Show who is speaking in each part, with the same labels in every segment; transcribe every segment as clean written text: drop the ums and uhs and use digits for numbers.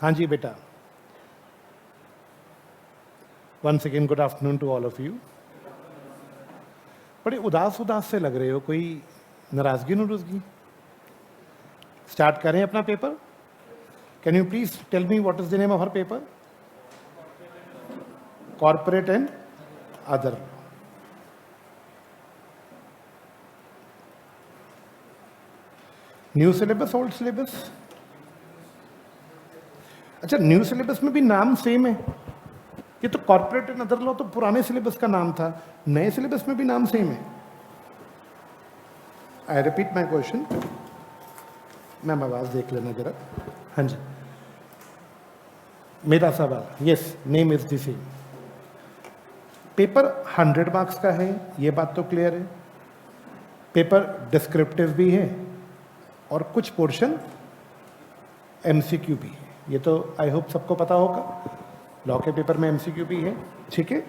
Speaker 1: हाँ जी बेटा, once again good afternoon to all of you. बड़े उदास उदास से लग रहे हो, कोई नाराजगी नुराजगी? स्टार्ट करें अपना paper. Can you please tell me what is the name of her paper? Corporate and other. New syllabus, old syllabus? अच्छा, न्यू सिलेबस में भी नाम सेम है। ये तो कॉर्पोरेट एंड अदर लॉ तो पुराने सिलेबस का नाम था, नए सिलेबस में भी नाम सेम है। I repeat my question. Ma'am आवाज देख लेना जरा। हाँ जी, मेरा सवाल, yes, name is the same. Paper 100 marks का है, ये बात तो क्लियर है। पेपर डिस्क्रिप्टिव भी है और कुछ पोर्शन एमसीक्यू भी है, ये तो आई होप सबको पता होगा। लॉ के पेपर में एमसीक्यू भी है, ठीक है।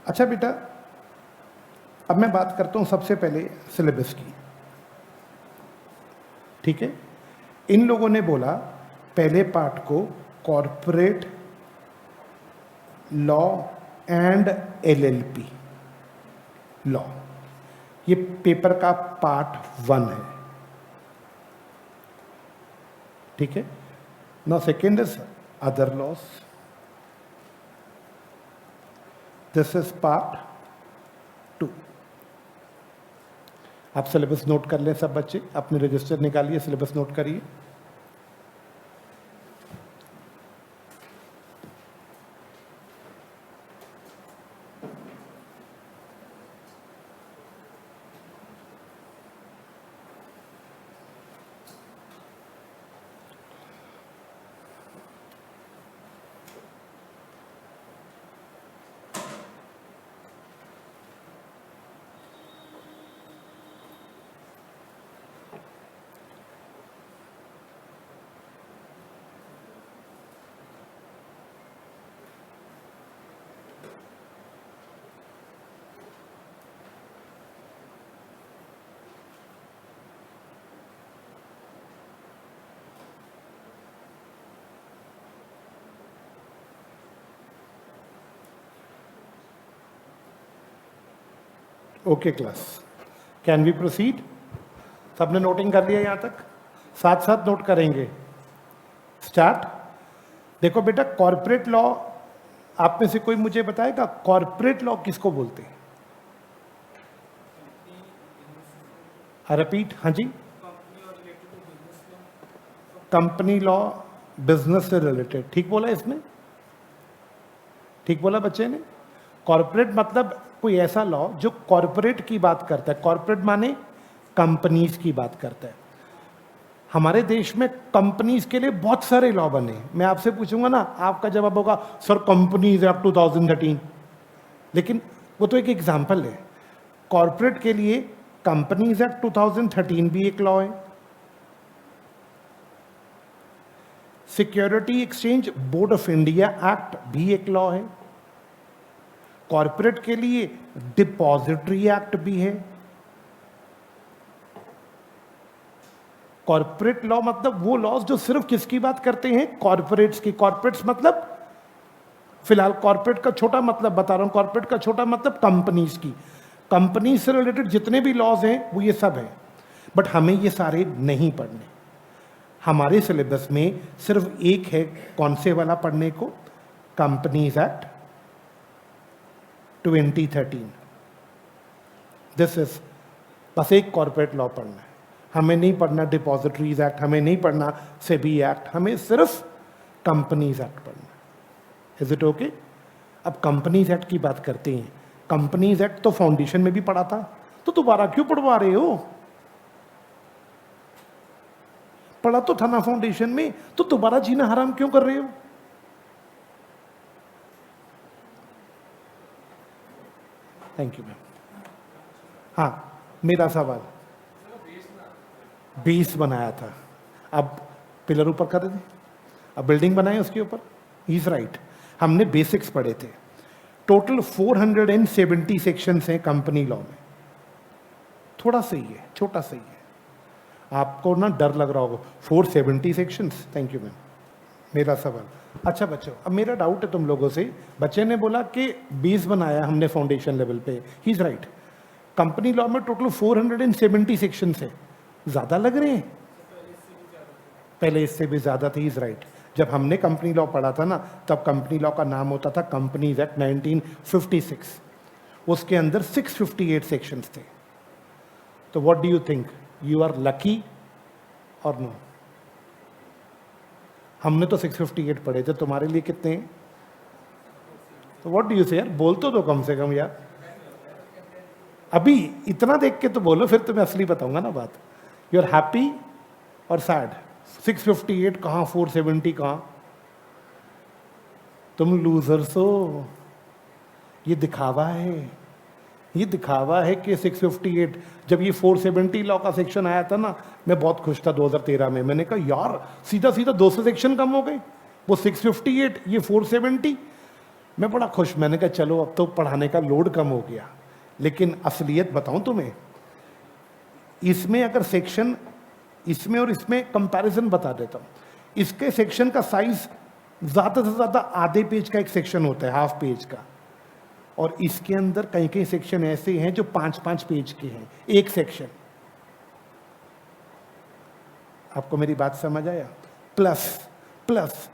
Speaker 1: अच्छा बेटा, अब मैं बात करता हूं सबसे पहले सिलेबस की, ठीक है। इन लोगों ने बोला पहले पार्ट को corporate law and LLP law, ये पेपर का पार्ट 1 है, ठीक है। Now second is other laws, this is part 2। आप सिलेबस नोट कर लें सब बच्चे, अपने रजिस्टर निकालिए, सिलेबस नोट करिए। Okay class, can we proceed? सबने नोटिंग कर लिया यहाँ तक? साथ साथ नोट करेंगे। स्टार्ट। देखो बेटा, कॉर्पोरेट लॉ, आप में से कोई मुझे बताएगा कॉर्पोरेट लॉ किसको बोलते हैं? रिपीट। हाँ जी, कंपनी लॉ बिजनेस से रिलेटेड, ठीक बोला इसने? ठीक बोला बच्चे ने? कॉर्पोरेट मतलब कोई ऐसा लॉ जो कॉर्पोरेट की बात करता है। कॉर्पोरेट माने कंपनीज की बात करता है। हमारे देश में कंपनीज के लिए बहुत सारे लॉ बने। मैं आपसे पूछूंगा ना, आपका जवाब होगा सर कंपनीज एक्ट 2013, लेकिन वो तो एक एग्जाम्पल है। कॉर्पोरेट के लिए कंपनीज एक्ट 2013 भी एक लॉ है। Security exchange board of India act भी एक लॉ है। कॉर्पोरेट के लिए डिपॉजिटरी एक्ट भी है। कॉर्पोरेट लॉ मतलब वो लॉज जो सिर्फ किसकी बात करते हैं? कॉर्पोरेट्स की। कॉर्पोरेट्स मतलब, फिलहाल कॉर्पोरेट का छोटा मतलब बता रहा हूं, कॉर्पोरेट का छोटा मतलब कंपनीज की। कंपनी से रिलेटेड जितने भी लॉज हैं वो ये सब है, बट हमें ये सारे नहीं पढ़ने। हमारे सिलेबस में सिर्फ एक है, कौन से वाला पढ़ने को? Companies act 2013। दिस इज, बस एक कॉर्पोरेट लॉ पढ़ना है। हमें नहीं पढ़ना डिपॉजिटरीज एक्ट, हमें नहीं पढ़ना सेबी एक्ट, हमें सिर्फ कंपनीज एक्ट पढ़ना है। Is it okay? अब कंपनीज एक्ट की बात करते हैं। कंपनीज एक्ट तो फाउंडेशन में भी पढ़ा था, तो दोबारा क्यों पढ़वा रहे हो? पढ़ा तो था ना फाउंडेशन में, तो दोबारा जीना हराम क्यों कर रहे हो? Thank you ma'am. हाँ, मेरा सवाल, बेस बनाया था, अब पिलर ऊपर कर दे, अब बिल्डिंग बनाए उसके ऊपर। ही इज राइट, हमने बेसिक्स पढ़े थे। टोटल 470 सेक्शंस हैं कंपनी लॉ में। थोड़ा सही है, छोटा सही है। आपको ना डर लग रहा होगा 470 सेक्शंस। Thank you ma'am. मेरा सवाल, अच्छा बच्चों, अब मेरा डाउट है तुम लोगों से। बच्चे ने बोला कि 20 बनाया हमने फाउंडेशन लेवल पे, he is right. Company law में टोटल 470 सेक्शंस है, ज्यादा लग रहे हैं? पहले इससे भी ज्यादा थे, इज राइट। जब हमने कंपनी लॉ पढ़ा था ना, तब कंपनी लॉ का नाम होता था कंपनीज एक्ट 1956। उसके अंदर 658 सेक्शंस थे। तो what do you think, you are lucky और नो? हमने तो 658 पढ़े थे, तुम्हारे लिए कितने हैं? तो व्हाट डू यू से यार, बोल तो दो कम से कम यार। अभी इतना देख के तो बोलो, फिर तुम्हें असली बताऊंगा ना बात। यू आर हैप्पी और सैड? 658 कहाँ, 470 कहाँ? तुम लूजर्स हो। ये दिखावा है, ये दिखावा है कि 658। जब ये 470 लॉ का सेक्शन आया था ना, मैं बहुत खुश था 2013 में। मैंने कहा यार सीधा सीधा 200 सेक्शन कम हो गए, वो 658 ये 470। मैं बड़ा खुश, मैंने कहा चलो अब तो पढ़ाने का लोड कम हो गया। लेकिन असलियत बताऊं तुम्हें, इसमें अगर सेक्शन, इसमें और इसमें कंपैरिजन बता देता हूं। इसके सेक्शन का साइज ज्यादा से ज्यादा आधे पेज का एक सेक्शन होता है, हाफ पेज का। और इसके अंदर कई कई सेक्शन ऐसे हैं जो 5-5 पेज के हैं, एक सेक्शन। आपको मेरी बात समझ आया? प्लस प्लस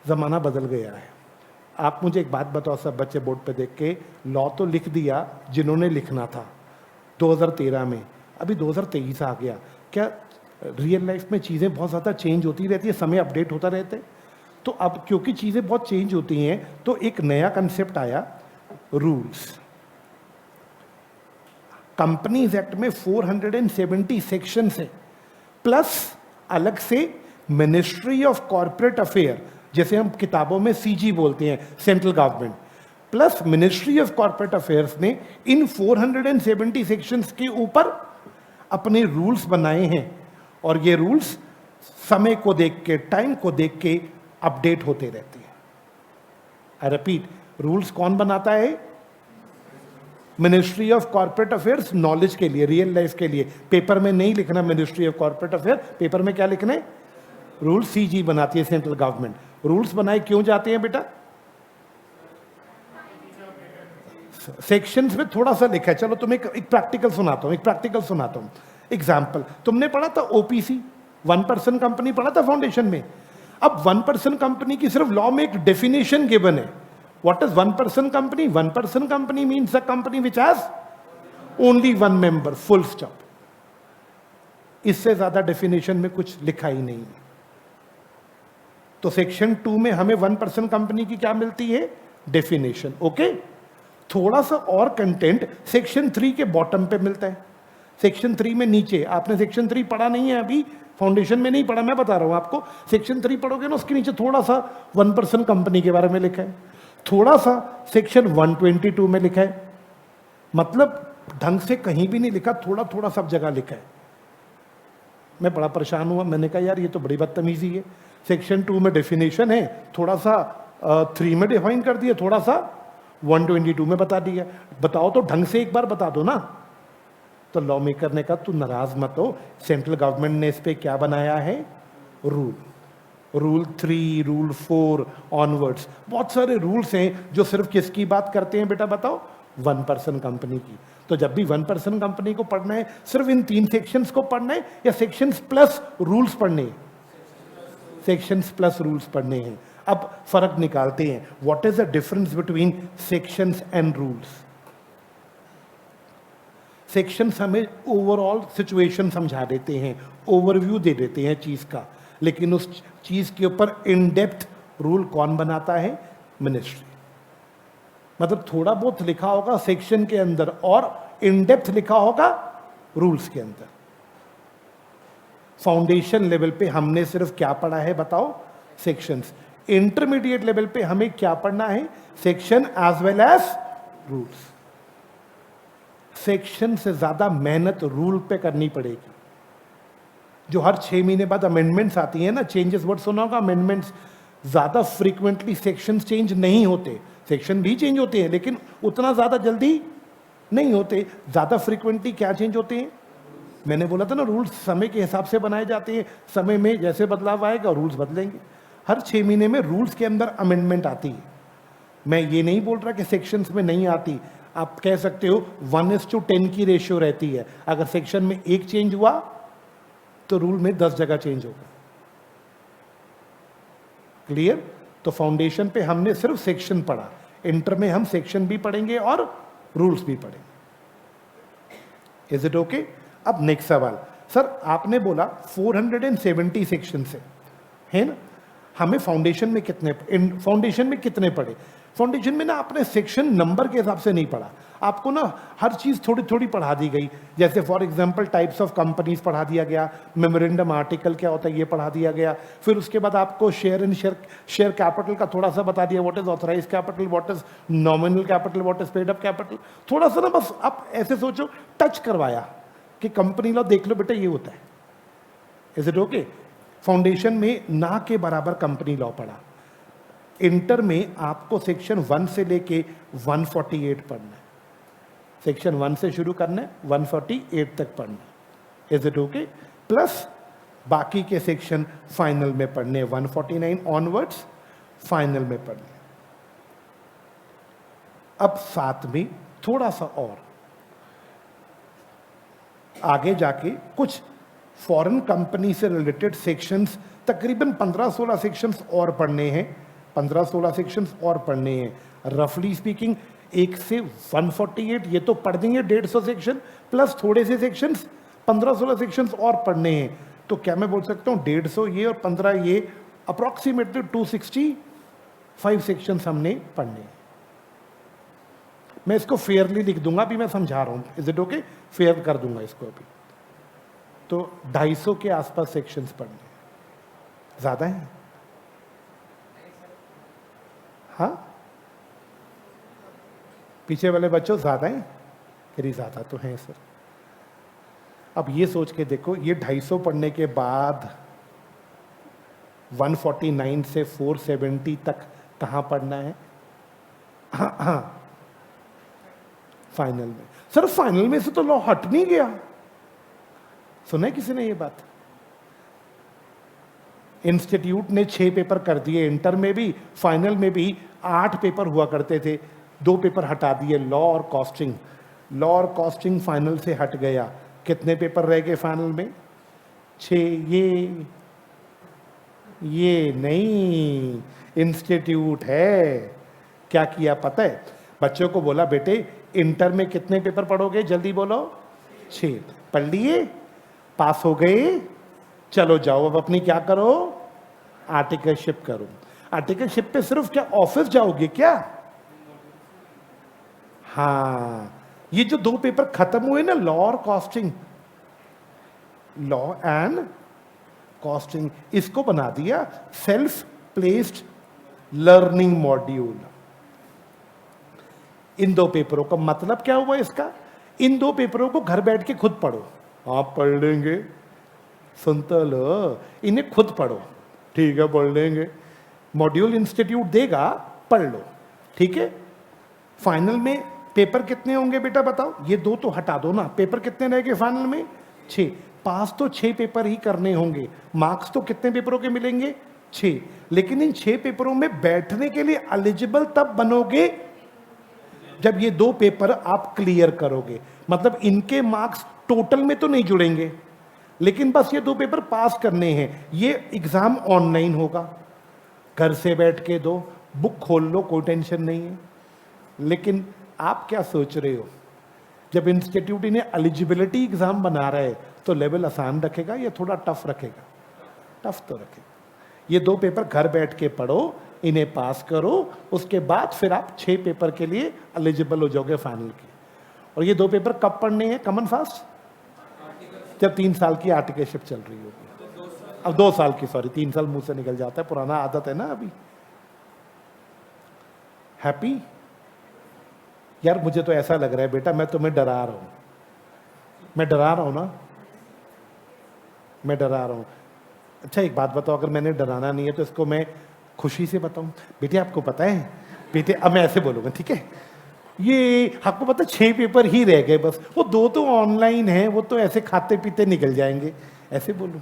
Speaker 1: जमाना बदल गया है। आप मुझे एक बात बताओ, सब बच्चे बोर्ड पे देख के, लॉ तो लिख दिया जिन्होंने लिखना था 2013 में, अभी 2023 आ गया। क्या रियल लाइफ में चीज़ें बहुत ज़्यादा चेंज होती रहती है, समय अपडेट होता रहता है। तो अब क्योंकि चीज़ें बहुत चेंज होती हैं, तो एक नया कंसेप्ट आया, रूल्स। कंपनीज एक्ट में 470 सेक्शंस है, प्लस अलग से मिनिस्ट्री ऑफ कॉर्पोरेट अफेयर, जैसे हम किताबों में सीजी बोलते हैं, central government, plus ministry of corporate affairs ने इन 470 सेक्शंस के ऊपर अपने रूल्स बनाए हैं। और ये रूल्स समय को देख के, टाइम को देख के अपडेट होते रहते हैं। आई रिपीट, रूल्स कौन बनाता है? Ministry of corporate affairs, knowledge के लिए, रियल लाइफ के लिए। पेपर में नहीं लिखना ministry of corporate affair, paper में क्या लिखना है? रूल सीजी बनाती है सेंट्रल गवर्नमेंट। रूल्स बनाए क्यों जाते हैं बेटा? सेक्शंस में थोड़ा सा लिखा है। चलो तुम्हें एक प्रैक्टिकल सुनाता हूं, एग्जाम्पल। तुमने पढ़ा था ओपीसी, 1% कंपनी पढ़ा था फाउंडेशन में। अब 1% कंपनी की सिर्फ लॉ में एक डेफिनेशन गिवन है। What is 1% company? 1% company means a company which has only 1 member, full stop. इससे ज्यादा डेफिनेशन में कुछ लिखा ही नहीं है। तो सेक्शन 2 में हमें 1% कंपनी की क्या मिलती है? डेफिनेशन। ओके, थोड़ा सा और कंटेंट सेक्शन 3 के बॉटम पे मिलता है। सेक्शन 3 में नीचे, आपने सेक्शन 3 पढ़ा नहीं है अभी, फाउंडेशन में नहीं पढ़ा, मैं बता रहा हूं आपको। सेक्शन 3 पढ़ोगे ना, उसके नीचे थोड़ा सा 1% कंपनी के बारे में लिखा है, थोड़ा सा सेक्शन 122 में लिखा है। मतलब ढंग से कहीं भी नहीं लिखा, थोड़ा थोड़ा सब जगह लिखा है। मैं बड़ा परेशान हुआ, मैंने कहा यार ये तो बड़ी बदतमीजी है। सेक्शन 2 में डेफिनेशन है, थोड़ा सा 3 में डिफाइन कर दिया, थोड़ा सा 122 में बता दिया। बताओ तो ढंग से एक बार बता दो ना। तो लॉ मेकर ने कहा तू नाराज मत हो, सेंट्रल गवर्नमेंट ने इस पे क्या बनाया है? Rule 3, rule 4 onwards. बहुत सारे रूल्स हैं जो सिर्फ किसकी बात करते हैं बेटा बताओ? 1% कंपनी की। तो जब भी 1% कंपनी को पढ़ना है, सिर्फ इन 3 सेक्शंस को पढ़ना है या सेक्शंस प्लस रूल्स पढ़ने हैं? सेक्शंस प्लस रूल्स पढ़ने हैं। अब फर्क निकालते हैं, what is the difference between sections and rules? Sections हमें ओवरऑल सिचुएशन समझा देते हैं, ओवरव्यू दे देते हैं चीज का, लेकिन उस चीज के ऊपर इन डेप्थ रूल कौन बनाता है? मिनिस्ट्री। मतलब थोड़ा बहुत लिखा होगा सेक्शन के अंदर और इन डेप्थ लिखा होगा रूल्स के अंदर। फाउंडेशन लेवल पे हमने सिर्फ क्या पढ़ा है बताओ? सेक्शंस। इंटरमीडिएट लेवल पे हमें क्या पढ़ना है? Section as well as rules. Section से ज्यादा मेहनत रूल पे करनी पड़ेगी। जो हर 6 महीने बाद अमेंडमेंट्स आती हैं ना, चेंजेस वर्ड सुना होगा, अमेंडमेंट्स। ज्यादा फ्रीक्वेंटली सेक्शन चेंज नहीं होते, सेक्शन भी चेंज होते हैं लेकिन उतना ज्यादा जल्दी नहीं होते। ज्यादा फ्रीक्वेंटली क्या चेंज होते हैं? मैंने बोला था ना, रूल्स समय के हिसाब से बनाए जाते हैं, समय में जैसे बदलाव आएगा रूल्स बदलेंगे। हर 6 महीने में रूल्स के अंदर अमेंडमेंट आती है। मैं ये नहीं बोल रहा कि सेक्शंस में नहीं आती, आप कह सकते हो 1:10 की रेशियो रहती है। अगर सेक्शन में 1 चेंज हुआ तो रूल में 10 जगह चेंज होगा। क्लियर? तो फाउंडेशन पे हमने सिर्फ सेक्शन पढ़ा, इंटर में हम सेक्शन भी पढ़ेंगे और रूल्स भी पढ़ेंगे। Is it okay? अब नेक्स्ट सवाल, सर आपने बोला 470 सेक्शन है ना, हमें फाउंडेशन में कितने पढ़े? फाउंडेशन में ना आपने सेक्शन नंबर के हिसाब से नहीं पढ़ा, आपको ना हर चीज थोड़ी थोड़ी पढ़ा दी गई। जैसे for example types of companies पढ़ा दिया गया, मेमोरेंडम आर्टिकल क्या होता है ये पढ़ा दिया गया, फिर उसके बाद आपको शेयर कैपिटल का थोड़ा सा बता दिया, what is authorise capital, what is nominal capital, what is paid up capital. थोड़ा सा ना बस आप ऐसे सोचो, टच करवाया कि कंपनी लॉ देख लो बेटा ये होता है। Is it okay? फाउंडेशन में ना के बराबर कंपनी लॉ पढ़ा। इंटर में आपको सेक्शन 1 से लेके 148 पढ़ना है, सेक्शन 1 से शुरू करना है, 148 तक पढ़ना है। Is it okay? प्लस बाकी के सेक्शन फाइनल में पढ़ने, 149 ऑनवर्ड्स फाइनल में पढ़ने। अब साथ में थोड़ा सा और आगे जाके कुछ फॉरेन कंपनी से रिलेटेड सेक्शंस, तकरीबन 15-16 सेक्शंस और पढ़ने हैं, 15-16 सेक्शंस और पढ़ने हैं। रफली स्पीकिंग 1 से 148 ये तो पढ़ देंगे, 150 सेक्शन प्लस थोड़े से सेक्शंस, 15-16 सेक्शंस और पढ़ने हैं। तो क्या मैं बोल सकता हूँ 150 ये और 15 ये, अप्रोक्सीमेटली 265 सेक्शंस हमने पढ़ने हैं। मैं इसको फेयरली लिख दूंगा, अभी मैं समझा रहा हूँ। Is it okay? फेयर कर दूंगा इसको अभी। तो 250 के आसपास सेक्शंस पढ़ने, ज्यादा है? हाँ, पीछे वाले बच्चों ज्यादा है? फिर ज्यादा तो है सर। अब ये सोच के देखो, ये 250 पढ़ने के बाद 149 से 470 तक कहां पढ़ना है? हाँ, फाइनल में। सर फाइनल में से तो लॉ हट नहीं गया, सुना है किसी ने ये बात? इंस्टीट्यूट ने 6 पेपर कर दिए, इंटर में भी फाइनल में भी 8 पेपर हुआ करते थे, 2 पेपर हटा दिए, लॉ और कॉस्टिंग। लॉ और कॉस्टिंग फाइनल से हट गया, कितने पेपर रह गए फाइनल में? 6। ये नहीं, इंस्टीट्यूट है क्या किया पता है? बच्चों को बोला बेटे इंटर में कितने पेपर पढ़ोगे, जल्दी बोलो। 6 पढ़ लिए, पास हो गए, चलो जाओ अब अपनी क्या करो, आर्टिकलशिप करो। आर्टिकलशिप पे सिर्फ क्या ऑफिस जाओगे क्या? हाँ, ये जो 2 पेपर खत्म हुए ना, लॉ और कॉस्टिंग, लॉ एंड कॉस्टिंग, इसको बना दिया सेल्फ प्लेस्ड लर्निंग मॉड्यूल। इन 2 पेपरों का मतलब क्या हुआ इसका? इन 2 पेपरों को घर बैठ के खुद पढ़ो। आप पढ़ लेंगे, सुनते लो, इन्हें खुद पढ़ो, ठीक है पढ़ लेंगे, मॉड्यूल इंस्टीट्यूट देगा, पढ़ लो, ठीक है। फाइनल में पेपर कितने होंगे बेटा बताओ? ये 2 तो हटा दो ना, पेपर कितने रहेंगे फाइनल में? 6। पास तो 6 पेपर ही करने होंगे, मार्क्स तो कितने पेपरों के मिलेंगे? 6। लेकिन इन 6 पेपरों में बैठने के लिए एलिजिबल तब बनोगे जब ये 2 पेपर आप क्लियर करोगे। मतलब इनके मार्क्स टोटल में तो नहीं जुड़ेंगे, लेकिन बस ये 2 पेपर पास करने हैं। ये एग्जाम ऑनलाइन होगा, घर से बैठ के दो, बुक खोल लो, कोई टेंशन नहीं है। लेकिन आप क्या सोच रहे हो, जब इंस्टीट्यूट इन्हें एलिजिबिलिटी एग्जाम बना रहा है तो लेवल आसान रखेगा या थोड़ा टफ रखेगा? टफ तो रखेगा। ये 2 पेपर घर बैठ के पढ़ो, इन्हें पास करो, उसके बाद फिर आप 6 पेपर के लिए एलिजिबल हो जाओगे फाइनल के। और ये 2 पेपर कब पढ़ने हैं कॉमन फास्ट? जब 3 साल की आर्टिकलशिप चल रही होगी। अब 2 साल की, सॉरी 3 साल मुंह से निकल जाता है, पुराना आदत है ना अभी। हैप्पी? यार मुझे तो ऐसा लग रहा है बेटा मैं तुम्हें डरा रहा हूं, मैं डरा रहा हूं ना, मैं डरा रहा हूं। अच्छा एक बात बताओ, अगर मैंने डराना नहीं है तो इसको मैं खुशी से बताऊं? बेटे आपको पता है, बेटे अब मैं ऐसे बोलूंगा, ठीक है? ये आपको पता 6 पेपर ही रह गए बस, वो 2 तो ऑनलाइन है, वो तो ऐसे खाते पीते निकल जाएंगे, ऐसे बोलूं।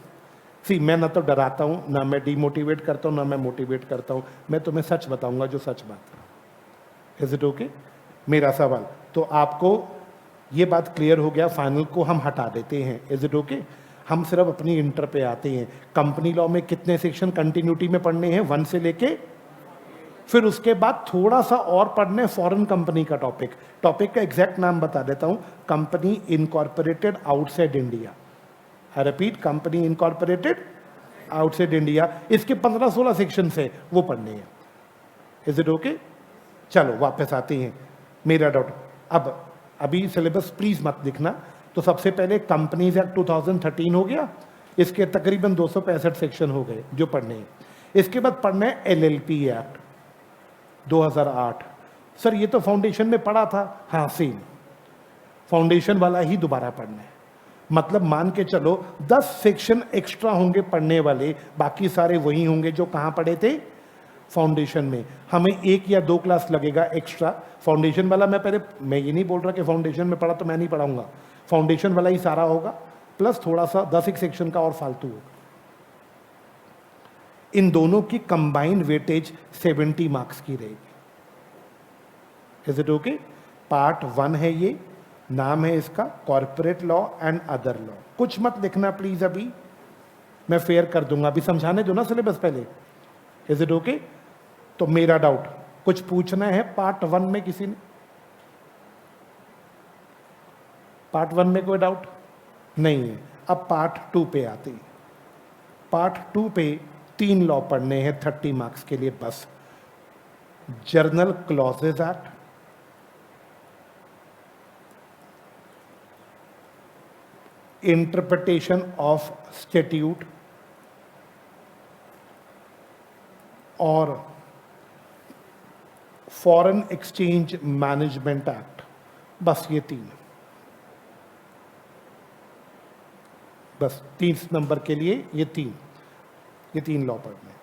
Speaker 1: सी मैं ना तो डराता हूं, ना मैं डिमोटिवेट करता हूं, ना मैं मोटिवेट करता हूं, मैं तुम्हें सच बताऊंगा जो सच बात है। Is it okay? मेरा सवाल तो आपको ये बात क्लियर हो गया, फाइनल को हम हटा देते हैं। Is it okay? हम सिर्फ अपनी इंटर पे आते हैं। कंपनी लॉ में कितने सेक्शन कंटिन्यूटी में पढ़ने हैं? 1 से लेके, फिर उसके बाद थोड़ा सा और पढ़ने फॉरेन कंपनी का टॉपिक का एग्जैक्ट नाम बता देता हूं, company incorporated outside India. I repeat, company incorporated outside India. इसके 15-16 सेक्शन है, वो पढ़ने हैं। Is it okay? चलो वापस आते हैं। मेरा डाउट, अब अभी सिलेबस प्लीज मत लिखना। तो सबसे पहले कंपनीज एक्ट 2013 हो गया, इसके तकरीबन 265 सेक्शन हो गए जो पढ़ने हैं। इसके बाद पढ़ना है एलएलपी एक्ट 2008। सर ये तो फाउंडेशन में पढ़ा था। हाँ सेम, फाउंडेशन वाला ही दोबारा पढ़ना है। मतलब मान के चलो 10 सेक्शन एक्स्ट्रा होंगे पढ़ने वाले, बाकी सारे वही होंगे जो कहाँ पढ़े थे, फाउंडेशन में। हमें 1 या 2 क्लास लगेगा एक्स्ट्रा फाउंडेशन वाला। मैं ये नहीं बोल रहा कि फाउंडेशन में पढ़ा तो मैं नहीं पढ़ाऊंगा, फाउंडेशन वाला ही सारा होगा, प्लस थोड़ा सा 10 सेक्शन का और फालतू होगा। इन दोनों की कंबाइंड वेटेज 70 मार्क्स की रहेगी। Is it okay? पार्ट 1 है ये, नाम है इसका corporate law and other law. कुछ मत लिखना प्लीज, अभी मैं फेयर कर दूंगा, अभी समझाने दो ना सिलेबस पहले। Is it okay? तो मेरा डाउट, कुछ पूछना है पार्ट 1 में किसी ने? पार्ट 1 में कोई डाउट नहीं है। अब पार्ट 2 पे आते हैं। पार्ट 2 पे 3 लॉ पढ़ने हैं 30 मार्क्स के लिए बस। Journal clauses act, interpretation of statute और फॉरेन एक्सचेंज मैनेजमेंट एक्ट। बस ये 3, बस 30 नंबर के लिए ये 3 लॉ पढ़ने।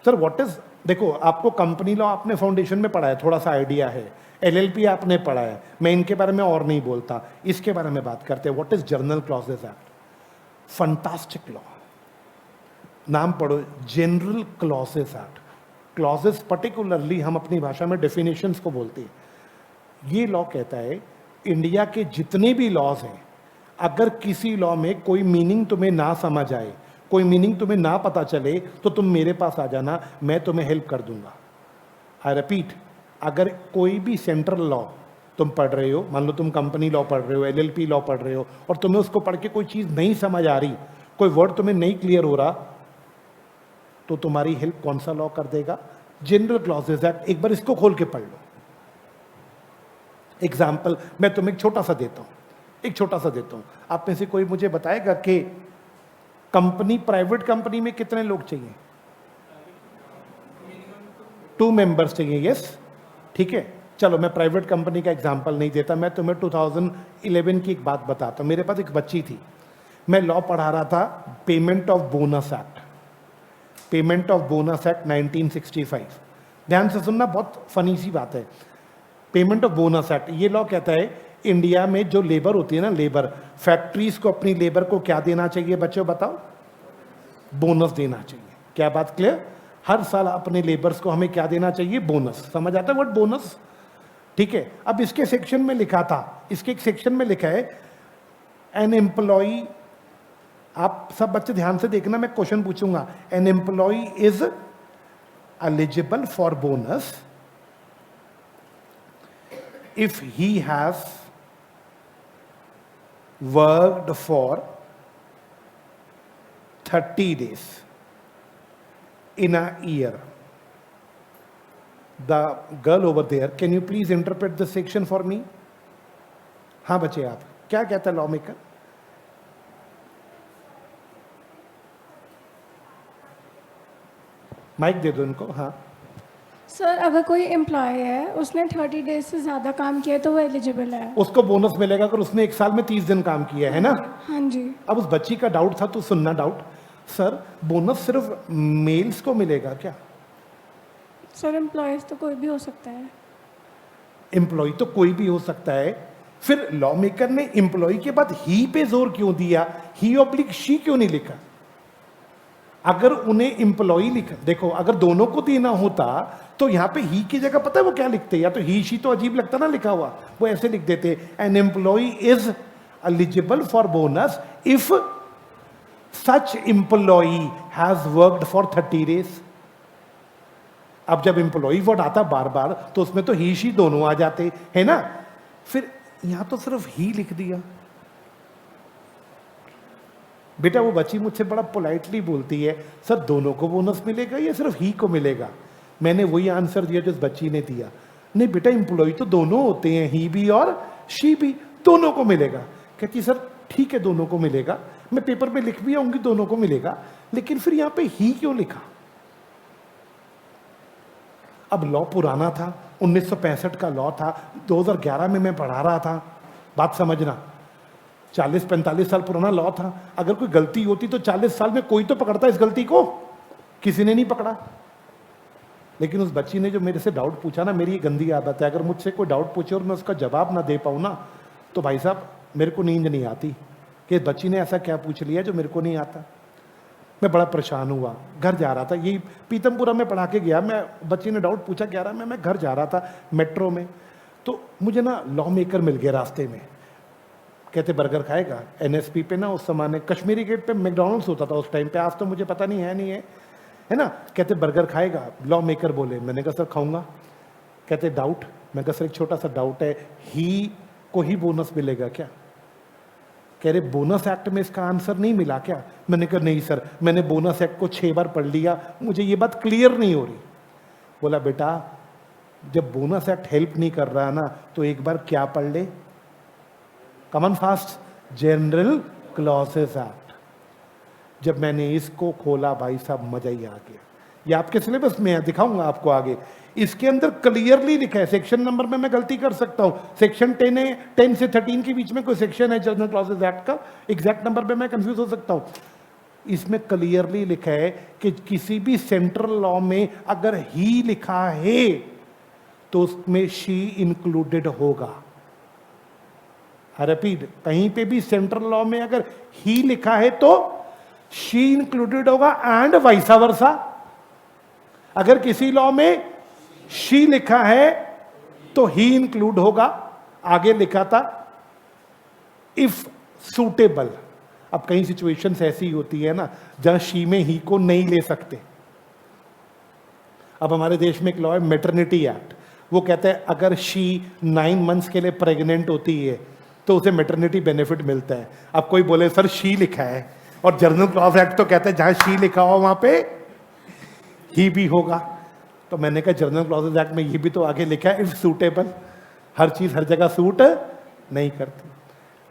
Speaker 1: सर व्हाट इज, देखो आपको कंपनी लॉ आपने फाउंडेशन में पढ़ा है, थोड़ा सा आइडिया है, एलएलपी आपने पढ़ा है, मैं इनके बारे में और नहीं बोलता, इसके बारे में बात करते हैं। What is journal clauses act? Fantastic law, नाम पढ़ो, general clauses act. Clauses particularly हम अपनी भाषा में डेफिनेशंस को बोलते हैं। ये लॉ कहता है इंडिया के जितने भी लॉज हैं, अगर किसी लॉ में कोई मीनिंग तुम्हें ना समझ आए, कोई मीनिंग तुम्हें ना पता चले, तो तुम मेरे पास आ जाना, मैं तुम्हें हेल्प कर दूंगा। आई रिपीट, अगर कोई भी सेंट्रल लॉ तुम पढ़ रहे हो, मान लो तुम कंपनी लॉ पढ़ रहे हो, एलएलपी लॉ पढ़ रहे हो, और तुम्हें उसको पढ़ के कोई चीज़ नहीं समझ आ रही, कोई वर्ड तुम्हें नहीं क्लियर हो रहा, तो तुम्हारी हेल्प कौन सा लॉ कर देगा? General clauses act. एक बार इसको खोल के पढ़ लो। एग्जाम्पल मैं तुम्हें एक छोटा सा देता हूं, आप में से कोई मुझे बताएगा कि कंपनी, प्राइवेट कंपनी में कितने लोग चाहिए? 2 मेंबर्स चाहिए। यस, ठीक है। चलो मैं प्राइवेट कंपनी का एग्जांपल नहीं देता, मैं तुम्हें 2011 की एक बात बताता हूं। मेरे पास एक बच्ची थी, मैं लॉ पढ़ा रहा था, पेमेंट ऑफ बोनस एक्ट, 1965। ध्यान से सुनना, बहुत फनी सी बात है। पेमेंट ऑफ बोनस एक्ट, ये लॉ कहता है इंडिया में जो लेबर होती है ना, लेबर, फैक्ट्रीज को अपनी लेबर को क्या देना चाहिए बच्चों, बताओ? बोनस देना चाहिए। क्या बात क्लियर? हर साल अपने लेबर्स को हमें क्या देना चाहिए? बोनस। समझ आता है वर्ड बोनस? ठीक है। अब इसके सेक्शन में लिखा था, इसके एक सेक्शन में लिखा है एन एम्प्लॉई, आप सब बच्चे ध्यान से देखना, मैं क्वेश्चन पूछूंगा, an employee is eligible for bonus if he has worked for 30 days in a year. The girl over there, can you please interpret the section for me? हाँ बच्चे, आप क्या कहता है लॉ मेकर? माइक दे दो इनको। हाँ
Speaker 2: सर, अगर कोई एम्प्लॉय है, उसने 30 डेज से ज़्यादा काम किया तो वो एलिजिबल है,
Speaker 1: उसको बोनस मिलेगा अगर उसने 1 साल में 30 दिन काम किया है ना?
Speaker 2: हाँ जी।
Speaker 1: अब उस बच्ची का डाउट था, तो सुनना डाउट, सर बोनस सिर्फ मेल्स को मिलेगा क्या?
Speaker 2: सर एम्प्लॉयज़ तो कोई भी हो सकता है।
Speaker 1: एम्प्लॉय तो कोई भी हो सकता है, फिर लॉ मेकर ने एम्प्लॉय के बाद ही पे जोर क्यों दिया, ही ऑब्लिक शी क्यों नहीं लिखा? अगर उन्हें एम्प्लॉय लिखा, देखो अगर दोनों को देना होता तो यहां पे ही की जगह पता है वो क्या लिखते, या तो ही शी तो अजीब लगता ना लिखा हुआ, वो ऐसे लिख देते an employ is eligible for bonus if such employ has worked for 30 days. अब जब एम्प्लॉय वर्ड आता बार बार तो उसमें तो ही शी दोनों आ जाते है ना, फिर यहां तो सिर्फ ही लिख दिया। बेटा वो बच्ची मुझसे बड़ा पोलाइटली बोलती है, सर दोनों को बोनस मिलेगा या सिर्फ ही को मिलेगा? मैंने वही आंसर दिया जो इस बच्ची ने दिया, नहीं बेटा एम्प्लॉय तो दोनों होते हैं, ही भी और शी भी, दोनों को मिलेगा। कहती सर ठीक है दोनों को मिलेगा, मैं पेपर में लिख भी आऊंगी दोनों को मिलेगा, लेकिन फिर यहां पे ही क्यों लिखा? अब लॉ पुराना था, 1965 का लॉ था, 2011 में मैं पढ़ा रहा था, बात समझना, 40-45 साल पुराना लॉ था। अगर कोई गलती होती तो 40 साल में कोई तो पकड़ता इस गलती को, किसी ने नहीं पकड़ा। लेकिन उस बच्ची ने जो मेरे से डाउट पूछा ना, मेरी ये गंदी आदत है, अगर मुझसे कोई डाउट पूछे और मैं उसका जवाब ना दे पाऊँ ना, तो भाई साहब मेरे को नींद नहीं आती कि इस बच्ची ने ऐसा क्या पूछ लिया जो मेरे को नहीं आता। मैं बड़ा परेशान हुआ, घर जा रहा था, यही पीतमपुरा में पढ़ा के गया मैं, बच्ची ने डाउट पूछा 11 में, मैं घर जा रहा था मेट्रो में, तो मुझे ना लॉ मेकर मिल गया रास्ते में। कहते बर्गर खाएगा? एनएसपी पे ना उस समय कश्मीरी गेट पे मैकडॉनल्ड्स होता था उस टाइम पे, आज तो मुझे पता नहीं है है ना। कहते बर्गर खाएगा? लॉ मेकर बोले। मैंने कहा सर खाऊंगा। कहते डाउट? मैं कहा सर एक छोटा सा डाउट है, ही को ही बोनस मिलेगा क्या? कह रहे बोनस एक्ट में इसका आंसर नहीं मिला क्या? मैंने कहा नहीं सर, मैंने बोनस एक्ट को 6 बार पढ़ लिया, मुझे ये बात क्लियर नहीं हो रही। बोला बेटा जब बोनस एक्ट हेल्प नहीं कर रहा ना, तो एक बार क्या पढ़ ले, कमन फास्ट, जनरल क्लॉसेस एक्ट। जब मैंने इसको खोला भाई साहब मजा ही आ गया। ये आपके सिलेबस में है, दिखाऊंगा आपको आगे। इसके अंदर क्लियरली लिखा है, सेक्शन नंबर में मैं गलती कर सकता हूं, सेक्शन 10 है, 10 से 13 के बीच में कोई सेक्शन है जनरल क्लॉसेस एक्ट का, एग्जैक्ट नंबर पे मैं कंफ्यूज हो सकता हूं। इसमें क्लियरली लिखा है कि किसी भी सेंट्रल लॉ में अगर ही लिखा है तो उसमें शी इंक्लूडेड होगा। रिपीट, कहीं पे भी सेंट्रल लॉ में अगर ही लिखा है तो शी इंक्लूडेड होगा, एंड वाइसा वर्सा। अगर किसी लॉ में शी लिखा है तो ही इंक्लूड होगा। आगे लिखा था इफ सूटेबल। अब कई सिचुएशंस ऐसी होती है ना जहां शी में ही को नहीं ले सकते। अब हमारे देश में एक लॉ है मैटरनिटी एक्ट, वो कहता है अगर शी 9 मंथ्स के लिए प्रेग्नेंट होती है तो उसे मैटरनिटी बेनिफिट मिलता है। अब कोई बोले सर शी लिखा है, और जनरल क्लॉज एक्ट तो कहता है जहां शी लिखा हो वहां पे ही भी होगा। तो मैंने कहा जनरल क्लॉजेज एक्ट में ये भी तो आगे लिखा है इफ सूटेबल। हर चीज हर जगह सूट नहीं करती।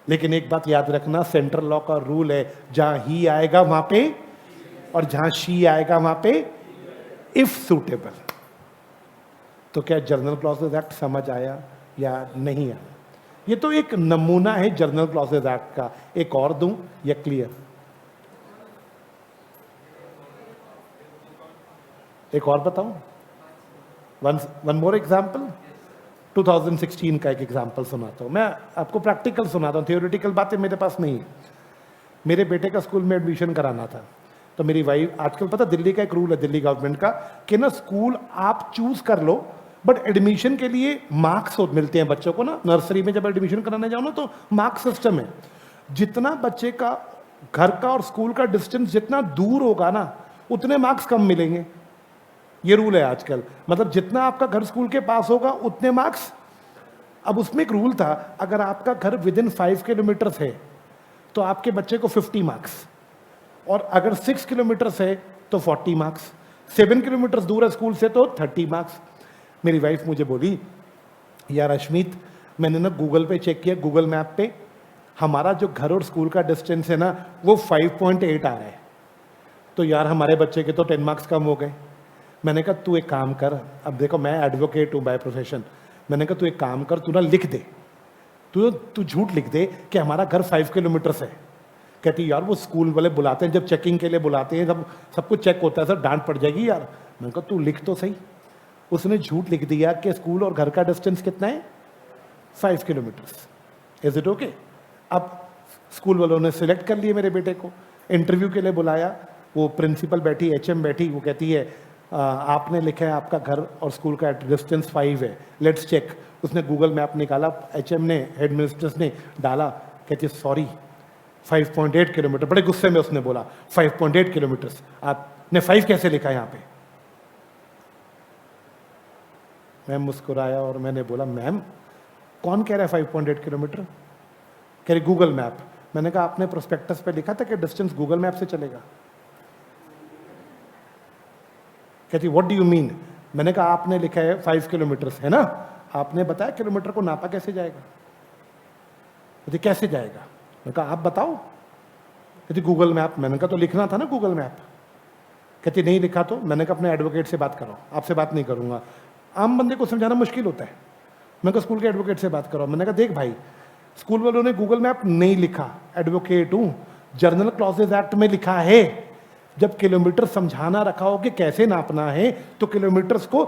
Speaker 1: लेकिन एक बात याद रखना, सेंट्रल लॉ का रूल है जहां ही आएगा वहां पे, और जहां शी आएगा वहां पे इफ सूटेबल। तो क्या जनरल क्लॉजेज एक्ट समझ आया या नहीं आया? ये तो एक नमूना है जनरल क्लॉजेज एक्ट का। एक और दूं या क्लियर? एक और बताऊं? One more example. 2016 का एक एग्जाम्पल सुनाता हूं। मैं आपको प्रैक्टिकल सुनाता हूं, थियोरिटिकल बातें मेरे पास नहीं है। मेरे बेटे का स्कूल में एडमिशन कराना था, तो मेरी वाइफ, आजकल पता दिल्ली का एक रूल है दिल्ली गवर्नमेंट का कि ना स्कूल आप चूज कर लो, बट एडमिशन के लिए मार्क्स मिलते हैं बच्चों को ना। नर्सरी में जब एडमिशन कराने जाओ ना तो मार्क्स सिस्टम है। जितना बच्चे का घर का और स्कूल का डिस्टेंस जितना दूर होगा ना, उतने मार्क्स कम मिलेंगे। ये रूल है आजकल, मतलब जितना आपका घर स्कूल के पास होगा उतने मार्क्स। अब उसमें एक रूल था, अगर आपका घर विद इन 5 किलोमीटर है तो आपके बच्चे को 50 मार्क्स, और अगर 6 किलोमीटर है तो 40 मार्क्स, 7 किलोमीटर दूर है स्कूल से तो 30 मार्क्स। मेरी वाइफ मुझे बोली यार अश्मित, मैंने ना गूगल पे चेक किया, गूगल मैप पे हमारा जो घर और स्कूल का डिस्टेंस है ना वो 5.8 आ रहा है, तो यार हमारे बच्चे के तो 10 मार्क्स कम हो गए। मैंने कहा तू एक काम कर, अब देखो मैं एडवोकेट हूँ बाय प्रोफेशन, मैंने कहा तू एक काम कर, तू ना लिख दे, तू झूठ लिख दे कि हमारा घर 5 किलोमीटर है। कहती यार वो स्कूल वाले बुलाते हैं, जब चेकिंग के लिए बुलाते हैं, सब कुछ चेक होता है सर, डांट पड़ जाएगी यार। मैंने कहा तू लिख तो सही। उसने झूठ लिख दिया कि स्कूल और घर का डिस्टेंस कितना है, 5 किलोमीटर्स। Is it okay? अब स्कूल वालों ने सिलेक्ट कर लिए मेरे बेटे को, इंटरव्यू के लिए बुलाया, वो प्रिंसिपल बैठी, एचएम बैठी, वो कहती है आपने लिखा है आपका घर और स्कूल का डिस्टेंस 5 है, लेट्स चेक। उसने गूगल मैप निकाला, एचएम ने, हेड मिनिस्टर्स ने डाला, कहती सॉरी 5.8 किलोमीटर। बड़े गुस्से में उसने बोला 5.8 किलोमीटर्स, आपने 5 कैसे लिखा यहाँ पे? मैं मुस्कुराया और मैंने बोला मैम कौन कह रहा है 5.8 किलोमीटर? कह रही गूगल मैप। मैंने कहा आपने प्रोस्पेक्टस पे लिखा था कि डिस्टेंस गूगल मैप से चलेगा? कहती व्हाट डू यू मीन? मैंने कहा आपने लिखा है 5 किलोमीटर्स है ना, आपने बताया किलोमीटर को नापा कैसे जाएगा? कहती कैसे जाएगा? मैंने कहा आप बताओ। कहती गूगल मैप। मैंने कहा तो लिखना था ना गूगल मैप। कहती नहीं लिखा। तो मैंने कहा अपने एडवोकेट से बात करो, आपसे बात नहीं करूंगा। आम बंदे को समझाना मुश्किल होता है। मैंने कहा स्कूल के एडवोकेट से बात करो। मैंने कहा देख भाई, स्कूल वालों ने गूगल मैप नहीं लिखा, एडवोकेट हूं, जर्नल क्लॉजेज एक्ट में लिखा है जब किलोमीटर समझाना रखा हो कि कैसे नापना है तो किलोमीटर्स को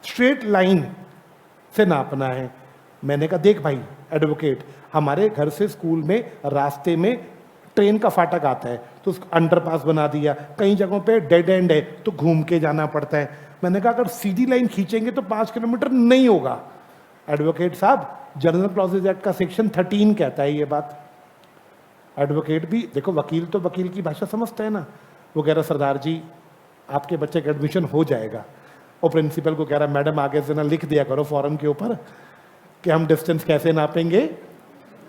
Speaker 1: स्ट्रेट लाइन से नापना है। मैंने कहा देख भाई एडवोकेट, हमारे घर से स्कूल में रास्ते में ट्रेन का फाटक आता है तो उसको अंडरपास बना दिया, कई जगहों पे डेड एंड है तो घूम के जाना पड़ता है। मैंने कहा अगर सीधी लाइन खींचेंगे तो 5 किलोमीटर नहीं होगा। एडवोकेट साहब, जनरल क्लॉजेज एक्ट का सेक्शन 13 कहता है ये बात। एडवोकेट भी देखो, वकील तो वकील की भाषा समझता है ना। वो कह रहा सरदार जी आपके बच्चे का एडमिशन हो जाएगा, और प्रिंसिपल को कह रहा मैडम आगे से ना लिख दिया करो फॉर्म के ऊपर कि हम डिस्टेंस कैसे नापेंगे,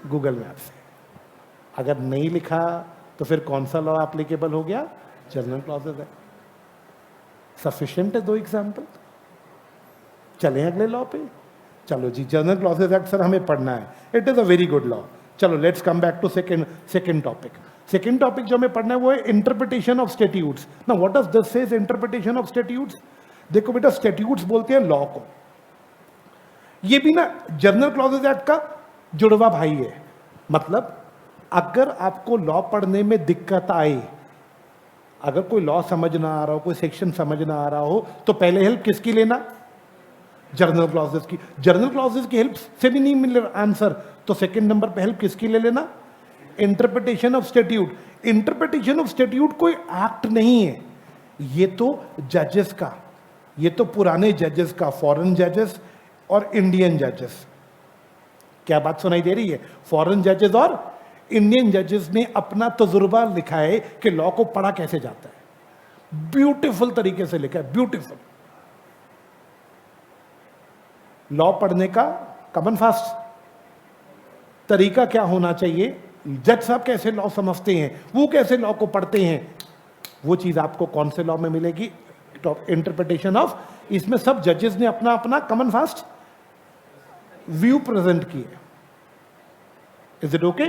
Speaker 1: गूगल मैप से। अगर नहीं लिखा तो फिर कौन सा लॉ एप्लीकेबल हो गया? General clauses act. सफिशिएंट है 2 एग्जाम्पल। चलें अगले लॉ पे। चलो जी, जनरल क्लॉजेज एक्ट सर हमें पढ़ना है, it is a very good law. चलो let's come back to second topic. Second topic जो हमें पढ़ना है वो है interpretation of statutes. Now what does this says interpretation of statutes? देखो बेटा, स्टैट्यूट्स बोलते हैं लॉ को। ये भी ना जनरल क्लॉजेज एक्ट का जुड़वा भाई है। मतलब अगर आपको लॉ पढ़ने में दिक्कत आए, अगर कोई लॉ समझ ना आ रहा हो, कोई सेक्शन समझ ना आ रहा हो, तो पहले हेल्प किसकी लेना? जनरल क्लॉजेज की। जनरल क्लॉजेज की हेल्प से भी नहीं मिल रहा आंसर, तो सेकंड नंबर पे हेल्प किसकी ले लेना? Interpretation of statute. Interpretation of statute कोई एक्ट नहीं है, ये तो जजेस का, ये तो पुराने जजेस का, फॉरेन जजेस और इंडियन जजेस। क्या बात सुनाई दे रही है? फॉरेन जजेस और इंडियन जजेस ने अपना तजुर्बा लिखा है कि लॉ को पढ़ा कैसे जाता है। ब्यूटीफुल तरीके से लिखा है, ब्यूटीफुल। लॉ पढ़ने का कमन फास्ट तरीका क्या होना चाहिए, जज साहब कैसे लॉ समझते हैं, वो कैसे लॉ को पढ़ते हैं, वो चीज आपको कौन से लॉ में मिलेगी? Interpretation of. इसमें सब जजेस ने अपना अपना कमन फास्ट व्यू प्रेजेंट किए। Is it okay?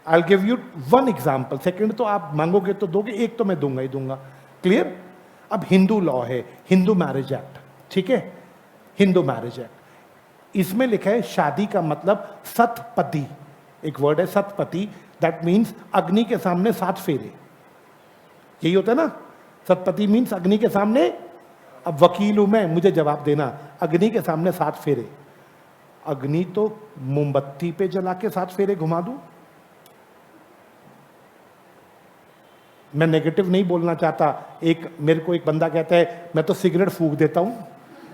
Speaker 1: I will give you 1 example. Second तो आप मांगोगे तो दोगे, एक तो मैं दूंगा ही दूंगा। क्लियर? अब हिंदू लॉ है, हिंदू मैरिज एक्ट, ठीक है? हिंदू मैरिज एक्ट, इसमें लिखा है शादी का मतलब सतपति। एक वर्ड है सतपति, दैट मीन्स अग्नि के सामने 7 फेरे। यही होता है ना, सतपति मीन्स अग्नि के सामने। अब वकील हूं मैं, मुझे जवाब देना, अग्नि के सामने 7 फेरे। अग्नि तो मोमबत्ती पे जला के 7 फेरे घुमा दूं? मैं नेगेटिव नहीं बोलना चाहता। मेरे को एक बंदा कहता है मैं तो सिगरेट फूंक देता हूं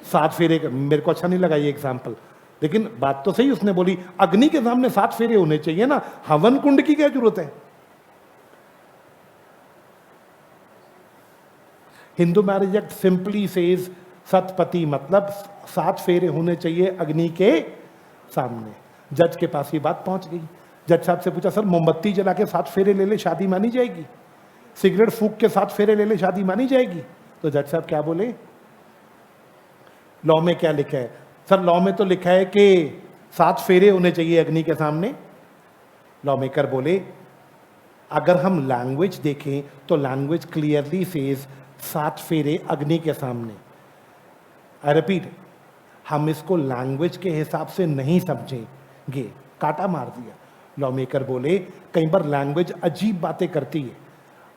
Speaker 1: 7 फेरे। मेरे को अच्छा नहीं लगा ये एग्जाम्पल, लेकिन बात तो सही उसने बोली। अग्नि के सामने 7 फेरे होने चाहिए ना, हवन कुंड की क्या जरूरत है? Hindu marriage act simply says Satpathy मतलब 7 फेरे होने चाहिए अग्नि के सामने। जज के पास ये बात पहुंच गई। जज साहब से पूछा सर मोमबत्ती जला के 7 फेरे ले ले शादी मानी जाएगी? सिगरेट फूंक के 7 फेरे ले ले शादी मानी जाएगी? तो जज साहब क्या बोले? लॉ में क्या लिखा है? सर लॉ में तो लिखा है कि 7 फेरे होने चाहिए अग्नि के सामने। लॉ मेकर बोले अगर हम लैंग्वेज देखें तो लैंग्वेज क्लियरली सेज 7 फेरे अग्नि के सामने। आई रिपीट, हम इसको लैंग्वेज के हिसाब से नहीं समझेंगे। काटा मार दिया। लॉ मेकर बोले कई बार लैंग्वेज अजीब बातें करती है,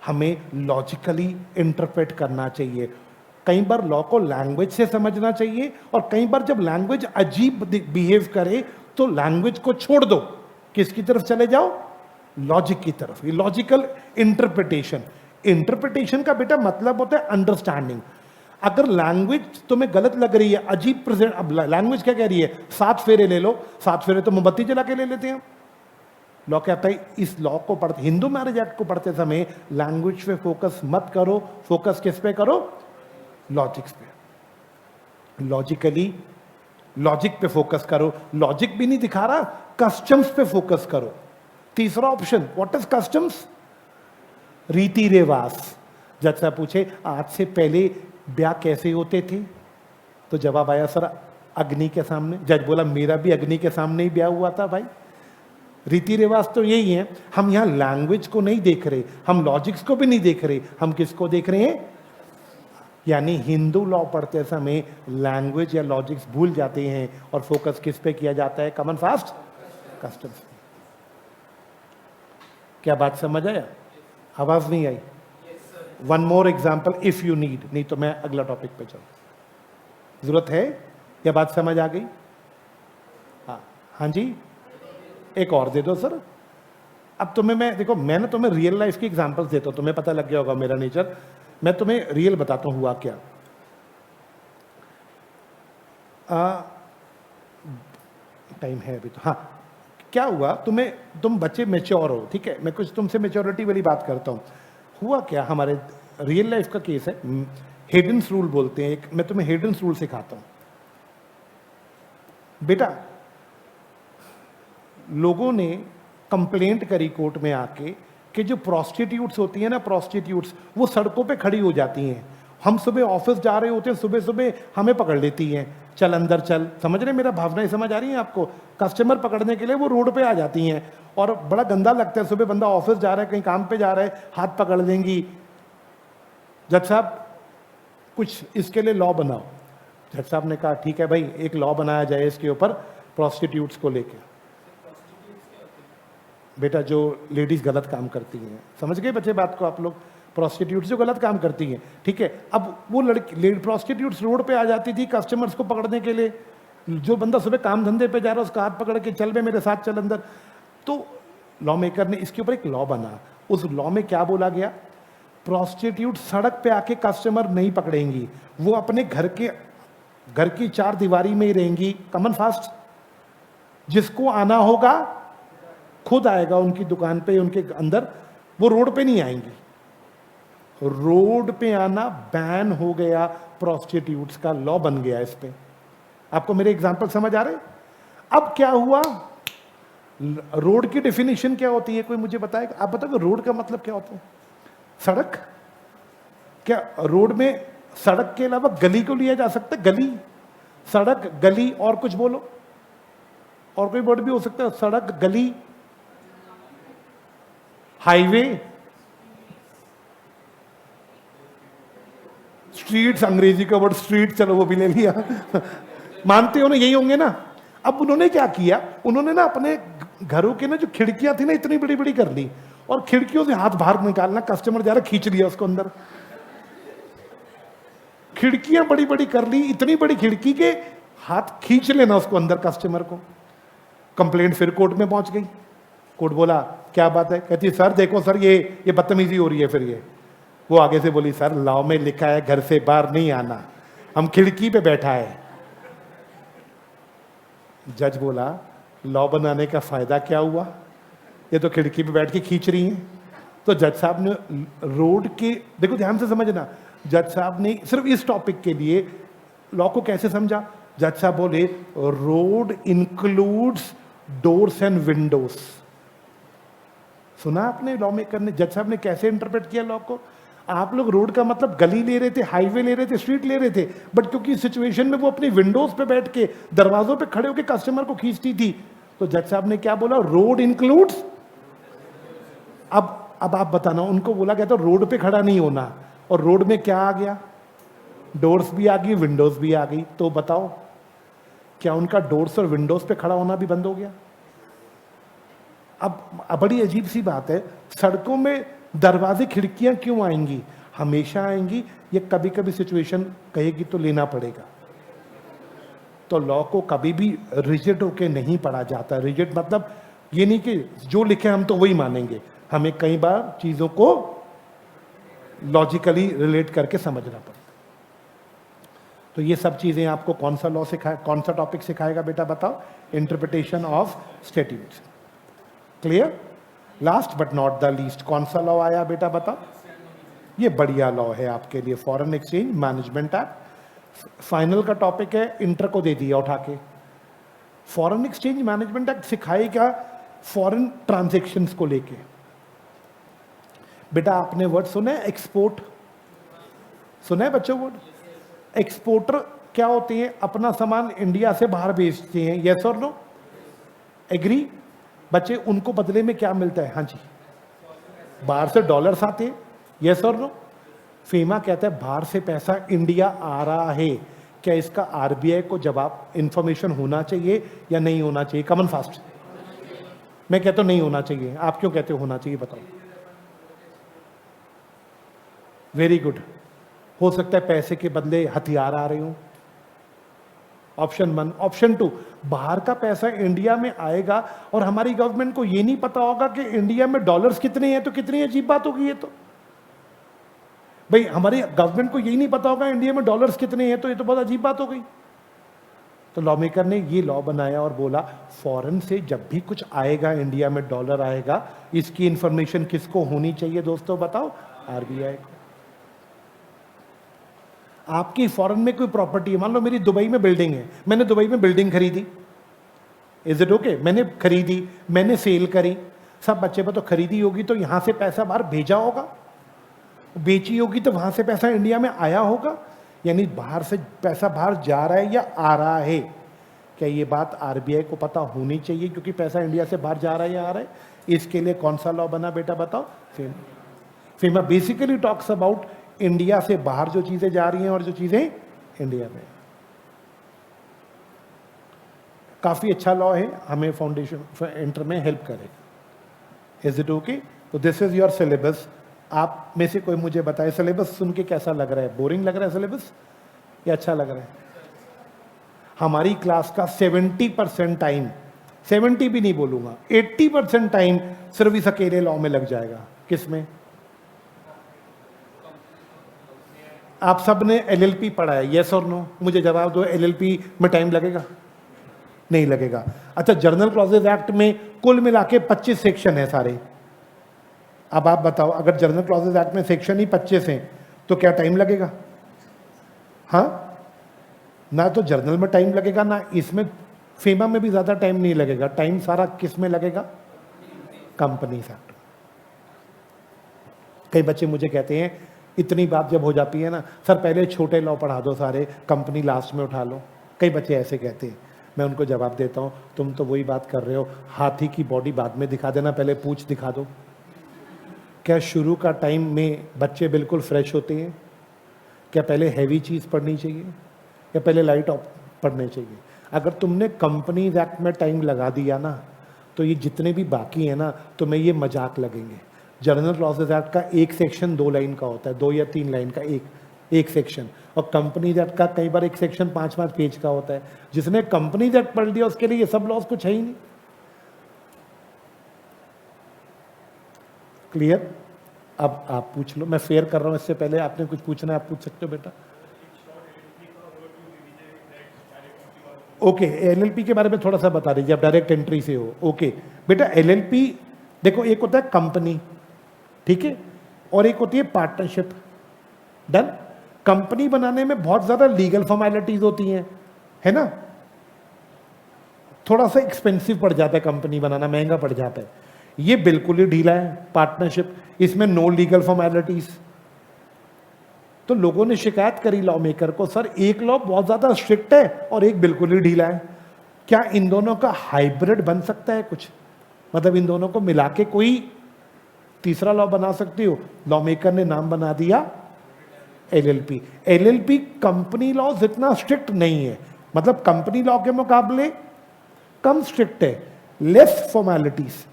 Speaker 1: हमें लॉजिकली इंटरप्रेट करना चाहिए। कई बार लॉ को लैंग्वेज से समझना चाहिए, और कई बार जब लैंग्वेज अजीब बिहेव करे तो लैंग्वेज को छोड़ दो, किसकी तरफ चले जाओ, लॉजिक की तरफ। ये लॉजिकल इंटरप्रिटेशन। इंटरप्रिटेशन का बेटा मतलब होता है अंडरस्टैंडिंग। अगर लैंग्वेज तुम्हें गलत लग रही है, अजीब प्रेजेंट, अब लैंग्वेज क्या कह रही है, 7 फेरे ले लो, 7 फेरे तो मोमबत्ती जला के ले लेते हैं। लॉ कहता है इस लॉ को पढ़ते, हिंदू मैरिज एक्ट को पढ़ते समय लैंग्वेज पे फोकस मत करो, फोकस किस पे करो, लॉजिक्स पे। लॉजिकली लॉजिक पे फोकस करो। लॉजिक भी नहीं दिखा रहा, कस्टम्स पे फोकस करो। तीसरा ऑप्शन, व्हाट इज कस्टम्स, रीति रिवाज। जज साहब पूछे आज से पहले ब्याह कैसे होते थे, तो जवाब आया सर अग्नि के सामने। जज बोला मेरा भी अग्नि के सामने ही ब्याह हुआ था भाई। रीति रिवाज तो यही है। हम यहाँ लैंग्वेज को नहीं देख रहे, हम लॉजिक्स को भी नहीं देख रहे, हम किसको देख रहे हैं, यानी हिंदू लॉ पढ़ते समय लैंग्वेज या लॉजिक्स भूल जाते हैं और फोकस किस पे किया जाता है, कॉमन फास्ट कस्टम्स। क्या बात समझ आया, आवाज नहीं आई? One more example if you need, नहीं तो मैं अगला टॉपिक पे चलूं। जरूरत है या बात समझ आ गई? हाँ जी, एक और दे दो सर। अब तुम्हें मैं देखो, मैं ना तुम्हें रियल लाइफ की एग्जांपल्स देता हूं, तुम्हें पता लग गया होगा मेरा नेचर। मैं तुम्हें रियल बताता हूं हुआ क्या। टाइम है अभी तो। हाँ, क्या हुआ, तुम बच्चे मेच्योर हो, ठीक है, मैं कुछ तुमसे मेच्योरिटी वाली बात करता हूं। हुआ क्या, हमारे रियल लाइफ का केस है, हेडन्स रूल बोलते हैं एक, मैं तुम्हें हेडन्स रूल सिखाता हूं। बेटा, लोगों ने कंप्लेंट करी कोर्ट में आके कि जो प्रोस्टिट्यूट्स होती हैं ना, प्रोस्टिट्यूट्स, वो सड़कों पे खड़ी हो जाती हैं। हम सुबह ऑफिस जा रहे होते हैं, सुबह सुबह हमें पकड़ लेती हैं, चल अंदर चल। समझ रहे, मेरा भावनाएं समझ आ रही हैं आपको? कस्टमर पकड़ने के लिए वो रोड पे आ जाती हैं, और बड़ा गंदा लगता है। सुबह बंदा ऑफिस जा रहा है, कहीं काम पे जा रहा है, हाथ पकड़ लेंगी। जज साहब कुछ इसके लिए लॉ बनाओ। जज साहब ने कहा ठीक है भाई, एक लॉ बनाया जाए इसके ऊपर, प्रोस्टिट्यूट्स को लेकर। बेटा, जो लेडीज गलत काम करती हैं, समझ गए बच्चे बात को आप लोग, प्रोस्टिट्यूट्स जो गलत काम करती हैं, ठीक है। अब वो लड़की प्रोस्टिट्यूट्स रोड पे आ जाती थी कस्टमर्स को पकड़ने के लिए। जो बंदा सुबह काम धंधे पे जा रहा है उसका हाथ पकड़ के चल बे मेरे साथ चल अंदर। तो लॉ मेकर ने इसके ऊपर एक लॉ बना। उस लॉ में क्या बोला गया, प्रोस्टिट्यूट सड़क पे आके कस्टमर नहीं पकड़ेंगी, वो अपने घर की 4 दीवारी में ही रहेंगी, कॉमन फास्ट। जिसको आना होगा खुद आएगा उनकी दुकान पे, उनके अंदर, वो रोड पे नहीं आएंगी। रोड पे आना बैन हो गया, प्रोस्टिट्यूट्स का लॉ बन गया इस पे। आपको मेरे एग्जांपल समझ आ रहे? अब क्या हुआ, रोड की डेफिनेशन क्या होती है, कोई मुझे बताएगा? आप बताओ रोड का मतलब क्या होता है? सड़क। क्या रोड में सड़क के अलावा गली को लिया जा सकता है? गली, सड़क, गली, और कुछ बोलो, और कोई वर्ड भी हो सकता है, सड़क, गली, हाईवे, स्ट्रीट्स, अंग्रेजी का वर्ड स्ट्रीट, चलो वो भी ले लिया। मानते हो ना, यही होंगे ना। अब उन्होंने क्या किया, उन्होंने ना अपने घरों के ना जो खिड़कियां थी ना, इतनी बड़ी बड़ी कर ली, और खिड़कियों से हाथ बाहर निकालना, कस्टमर जा रहा खींच लिया उसको अंदर। खिड़कियां बड़ी बड़ी कर ली, इतनी बड़ी खिड़की के हाथ खींच लेना उसको अंदर कस्टमर को। कंप्लेंट फिर कोर्ट में पहुंच गई। कोर्ट बोला क्या बात है? कहती सर देखो सर, ये बदतमीजी हो रही है। फिर ये वो आगे से बोली सर लॉ में लिखा है घर से बाहर नहीं आना, हम खिड़की पे बैठा है। जज बोला लॉ बनाने का फायदा क्या हुआ, ये तो खिड़की पे बैठ के खींच रही हैं। तो जज साहब ने रोड के, देखो ध्यान से समझना, जज साहब ने सिर्फ इस टॉपिक के लिए लॉ को कैसे समझा। जज साहब बोले road includes doors and Windows. सुना आपने लॉ मेकर ने, जज साहब ने कैसे इंटरप्रेट किया लॉ को। आप लोग रोड का मतलब गली ले रहे थे, हाईवे ले रहे थे, स्ट्रीट ले रहे थे, बट क्योंकि सिचुएशन में वो अपनी विंडोज पे बैठ के, दरवाजों पे खड़े होकर कस्टमर को खींचती थी, तो जज साहब ने क्या बोला, रोड इंक्लूड्स। अब आप बताना, उनको बोला गया तो रोड पे खड़ा नहीं होना, और रोड में क्या आ गया, डोर्स भी आ गई, विंडोज भी आ गई। तो बताओ क्या उनका डोर्स और विंडोज पे खड़ा होना भी बंद हो गया? अब बड़ी अजीब सी बात है, सड़कों में दरवाजे खिड़कियां क्यों आएंगी? हमेशा आएंगी ये कभी कभी सिचुएशन कहेगी तो लेना पड़ेगा। तो लॉ को कभी भी रिजिड होके नहीं पढ़ा जाता। रिजिड मतलब ये नहीं कि जो लिखे हम तो वही मानेंगे, हमें कई बार चीजों को लॉजिकली रिलेट करके समझना पड़ता। तो ये सब चीजें आपको कौन सा लॉ सिखाए, कौन सा टॉपिक सिखाएगा बेटा बताओ? Interpretation of statutes. Clear? Last but not the least कौन सा लॉ आया बेटा बताओ? ये बढ़िया लॉ है आपके लिए, foreign exchange management act. Final का टॉपिक है, इंटर को दे दिया उठा के। फॉरेन एक्सचेंज मैनेजमेंट एक्ट सिखाएगा फॉरेन ट्रांजैक्शंस को लेके। बेटा आपने वर्ड सुना है एक्सपोर्ट? सुना है बच्चों वर्ड? एक्सपोर्टर क्या होते हैं? अपना सामान इंडिया से बाहर भेजते हैं, यस और नो? एग्री? बच्चे उनको बदले में क्या मिलता है? हाँ जी, बाहर से डॉलर्स आते हैं, यस और नो? फीमा कहता है बाहर से पैसा इंडिया आ रहा है, क्या इसका आरबीआई को जवाब इंफॉर्मेशन होना चाहिए या नहीं होना चाहिए? कमन फास्ट। मैं कहता हूं नहीं होना चाहिए, आप क्यों कहते हो होना चाहिए बताओ? Very good. हो सकता है पैसे के बदले हथियार आ रहे हो, ऑप्शन 1। ऑप्शन 2, बाहर का पैसा इंडिया में आएगा और हमारी गवर्नमेंट को ये नहीं पता होगा कि इंडिया में डॉलर्स कितने हैं, तो कितनी अजीब बात होगी ये। तो भाई हमारी गवर्नमेंट को यही नहीं पता होगा इंडिया में डॉलर्स कितने हैं, तो ये तो बहुत अजीब बात हो गई। तो लॉ मेकर ने ये लॉ बनाया और बोला फॉरेन से जब भी कुछ आएगा इंडिया में, डॉलर आएगा, इसकी इंफॉर्मेशन किसको होनी चाहिए दोस्तों बताओ? आरबीआई को। आपकी फॉरेन में कोई प्रॉपर्टी है, मान लो मेरी दुबई में बिल्डिंग है, मैंने दुबई में बिल्डिंग खरीदी, इज इट ओके? मैंने खरीदी, मैंने सेल करी, सब बच्चे पर तो खरीदी होगी तो यहां से पैसा बाहर भेजा होगा, बेची होगी तो वहां से पैसा इंडिया में आया होगा, यानी बाहर से पैसा बाहर जा रहा है या आ रहा है? क्या ये बात आरबीआई को पता होनी चाहिए क्योंकि पैसा इंडिया से बाहर जा रहा है या आ रहा है? इसके लिए कौन सा लॉ बना बेटा बताओ? फीमा बेसिकली टॉक्स अबाउट इंडिया से बाहर जो चीजें जा रही हैं और जो चीजें इंडिया में। काफी अच्छा लॉ है, हमें फाउंडेशन इंटर में हेल्प करेगा। Is it okay? तो दिस इज योर सिलेबस। आप में से कोई मुझे बताए सिलेबस सुन के कैसा लग रहा है? बोरिंग लग रहा है सिलेबस या अच्छा लग रहा है? हमारी क्लास का 70% टाइम, 70 भी नहीं बोलूंगा, 80% टाइम सिर्फ इस अकेले लॉ में लग जाएगा। किसमें? आप सब ने एलएलपी पढ़ा है, यस और नो? मुझे जवाब दो, एलएलपी में टाइम लगेगा? नहीं लगेगा। अच्छा, जर्नल क्लॉजेज एक्ट में कुल मिला के 25 सेक्शन है सारे। अब आप बताओ, अगर जर्नल क्लॉजेज एक्ट में सेक्शन ही 25 हैं तो क्या टाइम लगेगा? हाँ, ना तो जर्नल में टाइम लगेगा ना इसमें, फीमा में भी ज्यादा टाइम नहीं लगेगा। टाइम सारा किस में लगेगा? Companies act. कई बच्चे मुझे कहते हैं इतनी बात जब हो जाती है ना, सर पहले छोटे लॉ पढ़ा दो सारे, कंपनी लास्ट में उठा लो। कई बच्चे ऐसे कहते हैं। मैं उनको जवाब देता हूं, तुम तो वही बात कर रहे हो, हाथी की बॉडी बाद में दिखा देना, पहले पूंछ दिखा दो। क्या शुरू का टाइम में बच्चे बिल्कुल फ्रेश होते हैं? क्या पहले हैवी चीज पढ़नी चाहिए या पहले लाइट पढ़ने चाहिए? अगर तुमने कंपनीज एक्ट में टाइम लगा दिया ना, तो ये जितने भी बाकी है ना, तुम्हें ये मजाक लगेंगे। जर्नल क्लॉजेज एक्ट का एक सेक्शन 2 लाइन का होता है, 2 या 3 लाइन का एक सेक्शन, और कंपनीज एक्ट का कई बार एक सेक्शन 5-5 पेज का होता है। जिसने कंपनीज एक्ट पढ़ लिया उसके लिए ये सब लॉज कुछ है ही नहीं। क्लियर? अब आप पूछ लो, मैं फेयर कर रहा हूं, इससे पहले आपने कुछ पूछना है आप पूछ सकते हो बेटा। ओके, एलएलपी के बारे में थोड़ा सा बता दीजिए, आप डायरेक्ट एंट्री से हो। ओके बेटा, एलएलपी देखो, एक होता है कंपनी, ठीक है, और एक होती है पार्टनरशिप। डन? कंपनी बनाने में बहुत ज्यादा लीगल फॉर्मेलिटीज होती हैं, है ना, थोड़ा सा एक्सपेंसिव पड़ जाता है कंपनी बनाना, महंगा पड़ जाता है। ये बिल्कुल ही ढीला है पार्टनरशिप, इसमें नो लीगल फॉर्मेलिटीज। तो लोगों ने शिकायत करी लॉ मेकर को, सर एक लॉ बहुत ज्यादा स्ट्रिक्ट है और एक बिल्कुल ही ढीला है, क्या इन दोनों का हाइब्रिड बन सकता है कुछ? मतलब इन दोनों को मिला के कोई तीसरा लॉ बना सकती हो? लॉ मेकर ने नाम बना दिया एलएलपी। एलएलपी कंपनी लॉ जितना स्ट्रिक्ट नहीं है, मतलब कंपनी लॉ के मुकाबले कम स्ट्रिक्ट है, लेस फॉर्मेलिटीज।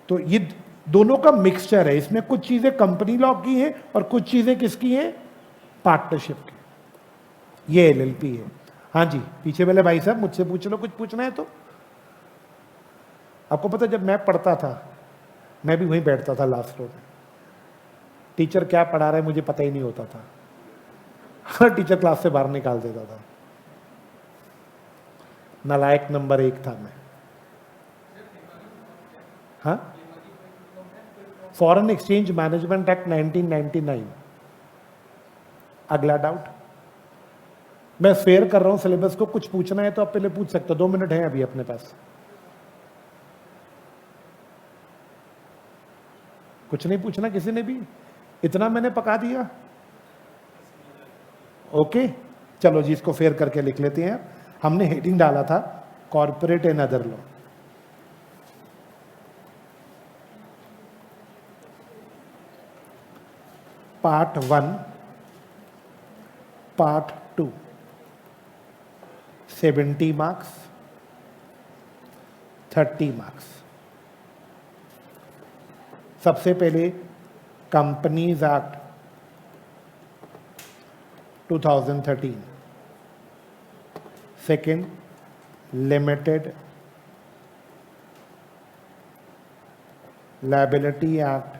Speaker 1: तो ये दोनों का मिक्सचर है, इसमें कुछ चीजें कंपनी लॉ की हैं और कुछ चीजें किसकी हैं, पार्टनरशिप की। ये एलएलपी है। हाँ जी, पीछे वाले भाई साहब मुझसे पूछ लो, कुछ पूछना है तो। आपको पता जब मैं पढ़ता था, मैं भी वहीं बैठता था लास्ट रो में, टीचर क्या पढ़ा रहे मुझे पता ही नहीं होता था, हर टीचर क्लास से बाहर निकाल देता था, नालायक नंबर 1 था मैं। हाँ, फॉरेन एक्सचेंज मैनेजमेंट एक्ट 1999। अगला डाउट, मैं शेयर कर रहा हूं सिलेबस को, कुछ पूछना है तो आप पहले पूछ सकते हो, 2 मिनट है अभी अपने पास। कुछ नहीं पूछना किसी ने भी, इतना मैंने पका दिया। ओके, चलो जी, इसको फेयर करके लिख लेते हैं। हमने हेडिंग डाला था corporate and other law. Part 1, part 2, 70 marks, 30 marks. सबसे पहले companies act 2013, second limited liability act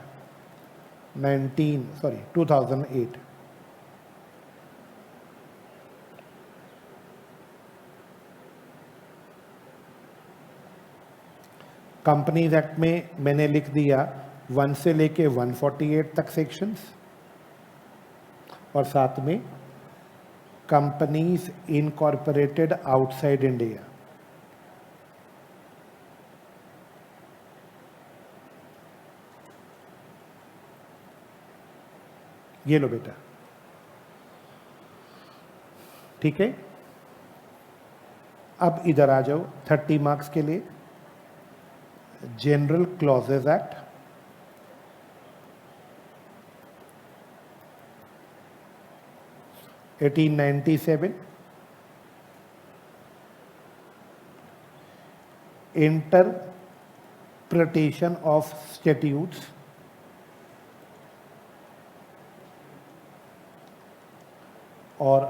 Speaker 1: 2008, companies act में मैंने लिख दिया 1 से लेके 148 तक सेक्शंस, और साथ में कंपनीज इनकॉर्पोरेटेड आउटसाइड इंडिया। ये लो बेटा, ठीक है। अब इधर आ जाओ 30 मार्क्स के लिए, general clauses act, (1897), interpretation of statutes, और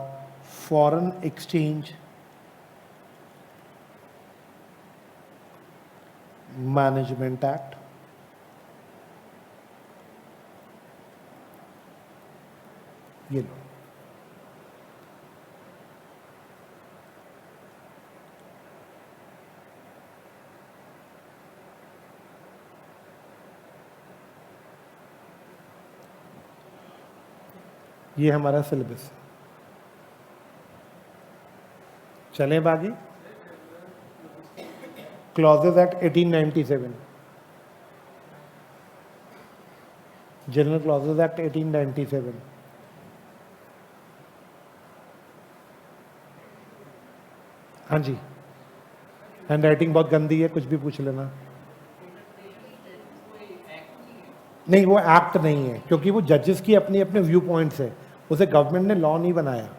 Speaker 1: फॉरेन एक्सचेंज मैनेजमेंट एक्ट। ये लो, ये हमारा सिलेबस। चलें बागी, clauses act 1897, general clauses act 1897। हाँ जी, हैंड राइटिंग बहुत गंदी है, कुछ भी पूछ लेना। नहीं, वो एक्ट नहीं है, क्योंकि वो जजेस की अपनी अपने व्यू पॉइंट्स है, उसे गवर्नमेंट ने लॉ नहीं बनाया।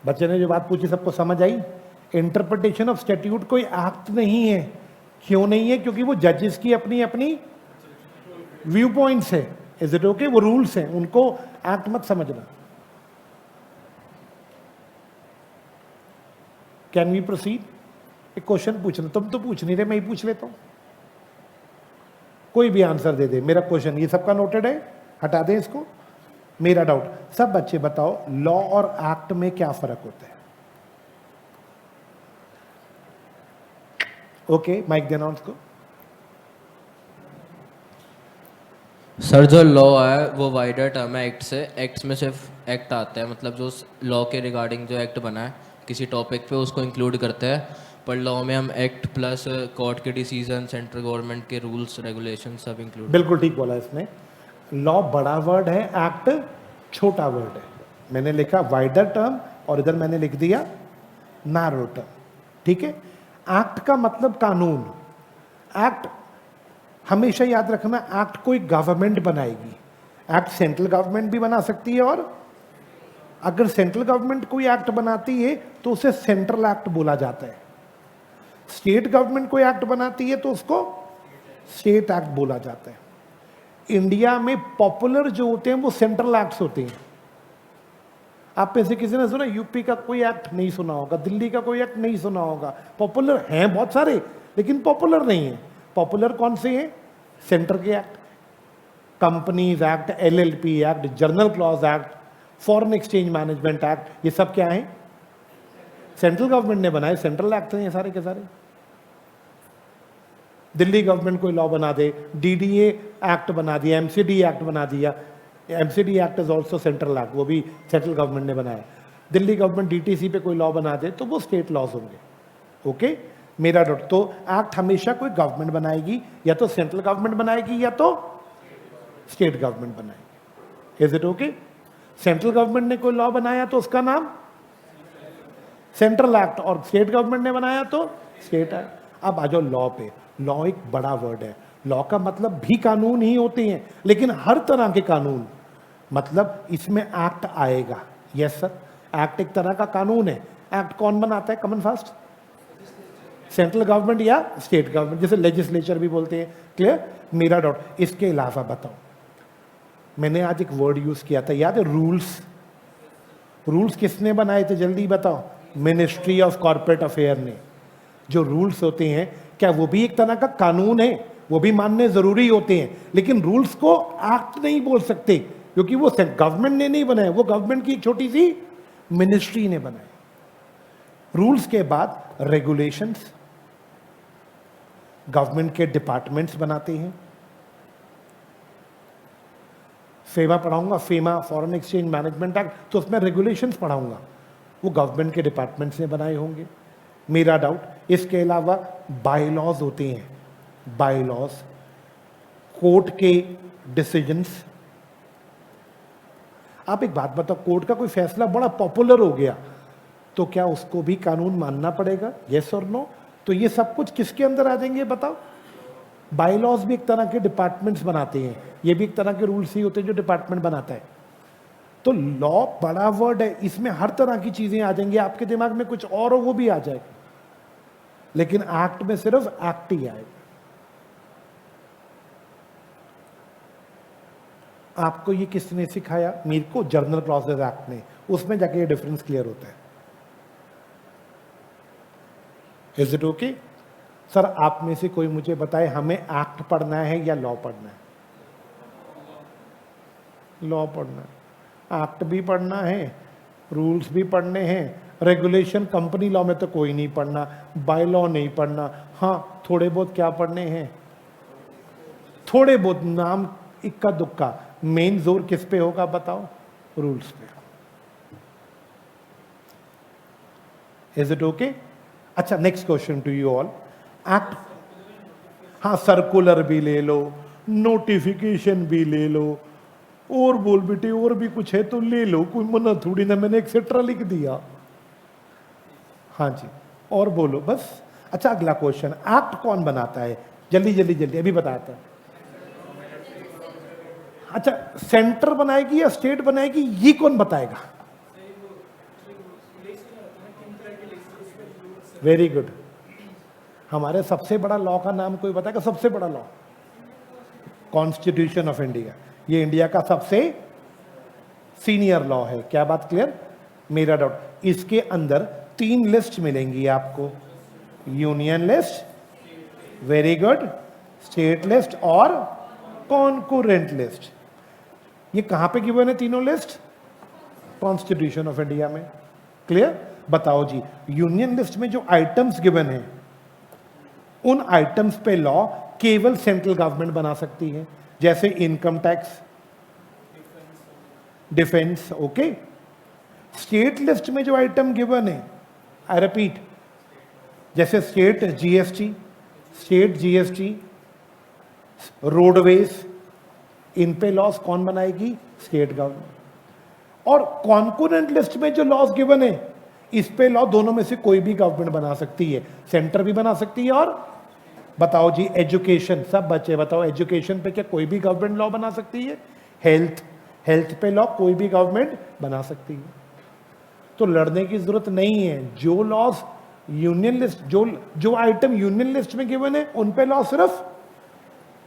Speaker 1: बच्चे ने जो बात पूछी सबको समझ आई? इंटरप्रिटेशन ऑफ स्टैट्यूट कोई एक्ट नहीं है। क्यों नहीं है? क्योंकि वो जजेस की अपनी अपनी व्यू पॉइंट्स है। Is it okay? वो रूल्स हैं, उनको एक्ट मत समझना। Can we proceed? एक क्वेश्चन पूछना, तुम तो पूछ नहीं रहे, मैं ही पूछ लेता हूं। कोई भी आंसर दे दे मेरा क्वेश्चन, ये सबका नोटेड है, हटा दें इसको। मेरा डाउट, सब बच्चे बताओ लॉ और एक्ट में क्या फर्क होता है? ओके, माइक देना उसको।
Speaker 3: सर जो लॉ है वो वाइडर टर्म है एक्ट से। एक्ट में सिर्फ एक्ट आता है, मतलब जो लॉ के रिगार्डिंग जो एक्ट बना है किसी टॉपिक पे उसको इंक्लूड करते हैं। पर लॉ में हम एक्ट प्लस कोर्ट के डिसीजन, सेंट्रल गवर्नमेंट के रूल्स रेगुलेशन सब इंक्लूड।
Speaker 1: बिल्कुल ठीक बोला इसने। लॉ बड़ा वर्ड है, एक्ट छोटा वर्ड है। मैंने लिखा वाइडर टर्म और इधर मैंने लिख दिया नैरो टर्म। ठीक है, एक्ट का मतलब कानून। एक्ट हमेशा याद रखना, एक्ट कोई गवर्नमेंट बनाएगी। एक्ट सेंट्रल गवर्नमेंट भी बना सकती है, और अगर सेंट्रल गवर्नमेंट कोई एक्ट बनाती है तो उसे सेंट्रल एक्ट बोला जाता है। स्टेट गवर्नमेंट कोई एक्ट बनाती है तो उसको स्टेट एक्ट बोला जाता है। इंडिया में पॉपुलर जो होते हैं वो सेंट्रल एक्ट्स होते हैं। आप में से किसी ने सुना यूपी का कोई एक्ट नहीं सुना होगा, दिल्ली का कोई एक्ट नहीं सुना होगा। पॉपुलर हैं बहुत सारे, लेकिन पॉपुलर नहीं है। पॉपुलर कौन से हैं? सेंटर के act, companies act, LLP act, journal clause act, foreign exchange management act, ये सब क्या है? सेंट्रल गवर्नमेंट ने बनाए, सेंट्रल एक्ट हैं ये सारे के सारे। दिल्ली गवर्नमेंट कोई लॉ बना दे, डीडीए एक्ट बना दिया, एमसीडी एक्ट बना दिया। MCD act is also central act, वो भी सेंट्रल गवर्नमेंट ने बनाया। दिल्ली गवर्नमेंट डीटीसी पे कोई लॉ बना दे तो वो स्टेट लॉज होंगे। ओके, मेरा डॉट। तो एक्ट हमेशा कोई गवर्नमेंट बनाएगी, या तो सेंट्रल गवर्नमेंट बनाएगी या तो स्टेट गवर्नमेंट बनाएगी। Is it okay? Central government ने कोई लॉ बनाया तो उसका नाम सेंट्रल एक्ट, और स्टेट गवर्नमेंट ने बनाया तो स्टेट एक्ट। अब आ जाओ लॉ पे। लॉ एक बड़ा वर्ड है। लॉ का मतलब भी कानून ही होते हैं, लेकिन हर तरह के कानून, मतलब इसमें एक्ट आएगा। यस सर, एक्ट एक तरह का कानून है। एक्ट कौन बनाता है? कमन फास्ट, सेंट्रल गवर्नमेंट या स्टेट गवर्नमेंट, जैसे लेजिस्लेचर भी बोलते हैं। क्लियर? मेरा डॉट। इसके अलावा बताओ, मैंने आज एक वर्ड यूज किया था, याद है? रूल्स। रूल्स किसने बनाए थे? जल्दी बताओ। मिनिस्ट्री ऑफ कॉर्पोरेट अफेयर ने। जो रूल्स होते हैं, क्या वो भी एक तरह का कानून है? वो भी मानने जरूरी होते हैं, लेकिन रूल्स को एक्ट नहीं बोल सकते, क्योंकि वो गवर्नमेंट ने नहीं बनाए, वो गवर्नमेंट की एक छोटी सी मिनिस्ट्री ने बनाए। रूल्स के बाद रेगुलेशंस, गवर्नमेंट के डिपार्टमेंट्स बनाते हैं। फेमा पढ़ाऊंगा, FEMA foreign exchange management act, तो उसमें रेगुलेशंस पढ़ाऊंगा, वो गवर्नमेंट के डिपार्टमेंट्स ने बनाए होंगे। मेरा डाउट। इसके अलावा बायलॉज होते हैं, बायलॉज, कोर्ट के डिसीजंस। आप एक बात बताओ, कोर्ट का कोई फैसला बड़ा पॉपुलर हो गया तो क्या उसको भी कानून मानना पड़ेगा? यस और नो? तो ये सब कुछ किसके अंदर आ जाएंगे बताओ? बायलॉज भी एक तरह के डिपार्टमेंट्स बनाते हैं, ये भी एक तरह के रूल्स ही होते हैं जो डिपार्टमेंट बनाता है। तो लॉ बड़ा वर्ड है, इसमें हर तरह की चीजें आ जाएंगी। आपके दिमाग में कुछ और हो वो भी आ जाएगा, लेकिन एक्ट में सिर्फ एक्ट ही आएगा। आपको ये किसने सिखाया? मेरे को जर्नल क्लॉजेज एक्ट ने। उसमें जाके ये डिफरेंस क्लियर होता है। Is it okay? सर आप में से कोई मुझे बताए, हमें एक्ट पढ़ना है या लॉ पढ़ना है? लॉ पढ़ना है। एक्ट भी पढ़ना है, रूल्स भी पढ़ने हैं, रेगुलेशन कंपनी लॉ में तो कोई नहीं पढ़ना, बाय लॉ नहीं पढ़ना। हाँ, थोड़े बहुत क्या पढ़ने हैं? थोड़े बहुत नाम इक्का दुक्का। मेन जोर किस पे होगा बताओ? रूल्स पे। Is it okay? अच्छा, next question to you all. Act, हाँ, सर्कुलर भी ले लो, नोटिफिकेशन भी ले लो, और बोल बेटे और भी कुछ है तो ले लो, कोई मना थोड़ी ना, मैंने एक्सेट्रा लिख दिया। हाँ जी, और बोलो बस। अच्छा, अगला क्वेश्चन, एक्ट कौन बनाता है? जल्दी जल्दी जल्दी, अभी बताता है। अच्छा, सेंटर बनाएगी या स्टेट बनाएगी, ये कौन बताएगा? Very good. हमारे सबसे बड़ा लॉ का नाम कोई बताएगा? सबसे बड़ा लॉ कॉन्स्टिट्यूशन ऑफ इंडिया। ये इंडिया का सबसे सीनियर लॉ है। क्या बात क्लियर? मेरा डाउट। इसके अंदर 3 लिस्ट मिलेंगी आपको, union list, very good, state list और कॉन्करेंट लिस्ट। ये कहां पे गिवन है तीनों लिस्ट? कॉन्स्टिट्यूशन ऑफ इंडिया में। क्लियर? बताओ जी, यूनियन लिस्ट में जो आइटम्स गिवन है, उन आइटम्स पे लॉ केवल सेंट्रल गवर्नमेंट बना सकती है, जैसे income tax, defence. Okay. State list में जो आइटम गिवन है, आई रिपीट, जैसे स्टेट जीएसटी, रोडवेज, इन पे लॉस कौन बनाएगी? State government. और कॉन्करेंट लिस्ट में जो लॉस गिवन है, इस पे लॉ दोनों में से कोई भी गवर्नमेंट बना सकती है, सेंटर भी बना सकती है। और बताओ जी, एजुकेशन, सब बच्चे बताओ, एजुकेशन पे क्या कोई भी गवर्नमेंट लॉ बना सकती है? हेल्थ पे लॉ कोई भी गवर्नमेंट बना सकती है। तो लड़ने की जरूरत नहीं है। जो लॉस यूनियन लिस्ट, जो आइटम यूनियन लिस्ट में गिवन है, उन पे लॉ सिर्फ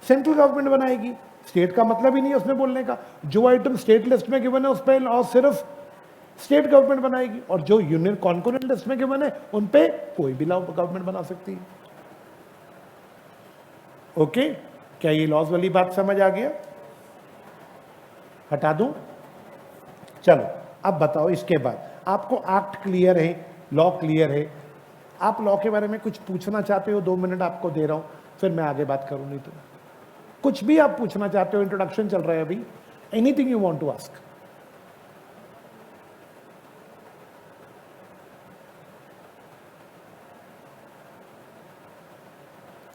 Speaker 1: सेंट्रल गवर्नमेंट बनाएगी, स्टेट का मतलब ही नहीं है उसमें बोलने का। जो आइटम स्टेट लिस्ट में गिवन है उस पर लॉ सिर्फ स्टेट गवर्नमेंट बनाएगी, और जो यूनियन कॉन्करेंट लिस्ट में गिवन है उन पे कोई भी लॉ गवर्नमेंट बना सकती है। ओके, क्या ये लॉज वाली बात समझ आ गया? हटा दूं? चलो अब बताओ, इसके बाद आपको एक्ट क्लियर है, लॉ क्लियर है, आप लॉ के बारे में कुछ पूछना चाहते हो? 2 मिनट आपको दे रहा हूं, फिर मैं आगे बात करूं। नहीं तो कुछ भी आप पूछना चाहते हो, इंट्रोडक्शन चल रहा है अभी, anything you want to ask.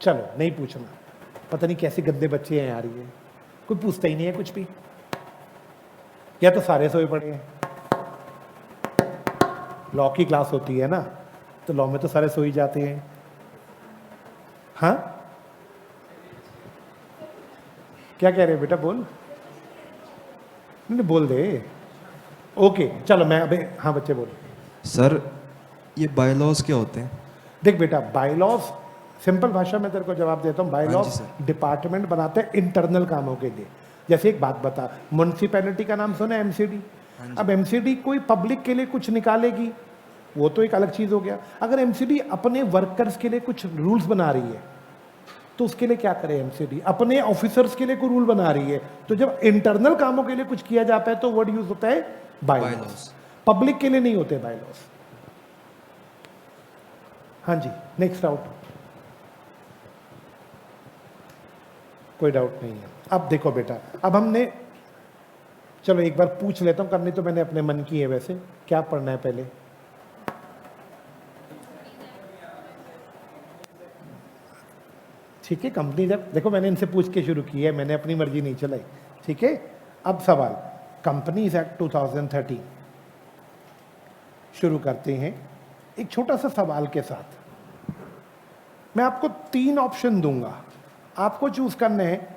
Speaker 1: चलो नहीं पूछना, पता नहीं कैसे गंदे बच्चे हैं यार ये, कोई पूछता ही नहीं है कुछ भी, या तो सारे सोए पड़े हैं। लॉ की क्लास होती है ना, तो लॉ में तो सारे सो ही जाते हैं। हाँ, क्या कह रहे हो बेटा? बोल, नहीं बोल दे। ओके चलो मैं अबे, हाँ बच्चे बोल।
Speaker 4: सर ये बायलॉज क्या होते हैं?
Speaker 1: देख बेटा, बायलॉज सिंपल भाषा में तेरे को जवाब देता हूँ।
Speaker 4: हाँ जी
Speaker 1: बायलॉज
Speaker 4: सर।
Speaker 1: डिपार्टमेंट बनाते हैं इंटरनल कामों के लिए। जैसे एक बात बता, म्युनिसिपैलिटी का नाम सुना है, एमसीडी। अब एमसीडी कोई पब्लिक के लिए कुछ निकालेगी, वो तो एक अलग चीज हो गया। अगर एमसीडी अपने वर्कर्स के लिए कुछ रूल्स बना रही है तो उसके लिए क्या करे एमसीडी? अपने ऑफिसर्स के लिए कोई रूल बना रही है, तो जब इंटरनल कामों के लिए कुछ किया जाता है तो वर्ड यूज होता है बायलॉज।
Speaker 4: Bylaws।
Speaker 1: पब्लिक के लिए नहीं होते बायलॉज। हाँ जी, नेक्स्ट डाउट? कोई डाउट नहीं है। अब देखो बेटा, अब हमने, चलो एक बार पूछ लेता हूं, करनी तो मैंने अपने मन की है। वैसे क्या पढ़ना है पहले? ठीक है, कंपनी जब, देखो मैंने इनसे पूछ के शुरू की है, मैंने अपनी मर्जी नहीं चलाई। ठीक है, अब सवाल, कंपनीज एक्ट 2013 शुरू करते हैं एक छोटा सा सवाल के साथ। मैं आपको 3 ऑप्शन दूंगा, आपको चूज करने हैं,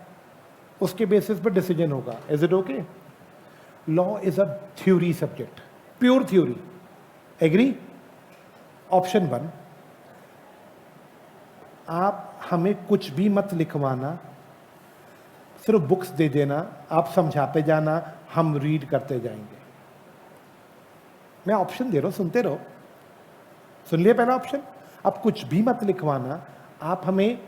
Speaker 1: उसके बेसिस पर डिसीजन होगा। Is it okay? Law is a theory subject, pure theory. Agree? Option 1, आप हमें कुछ भी मत लिखवाना, सिर्फ बुक्स दे देना, आप समझाते जाना, हम रीड करते जाएंगे। मैं ऑप्शन दे रहा हूं, सुनते रहो। सुन लिया पहला ऑप्शन? आप कुछ भी मत लिखवाना, आप हमें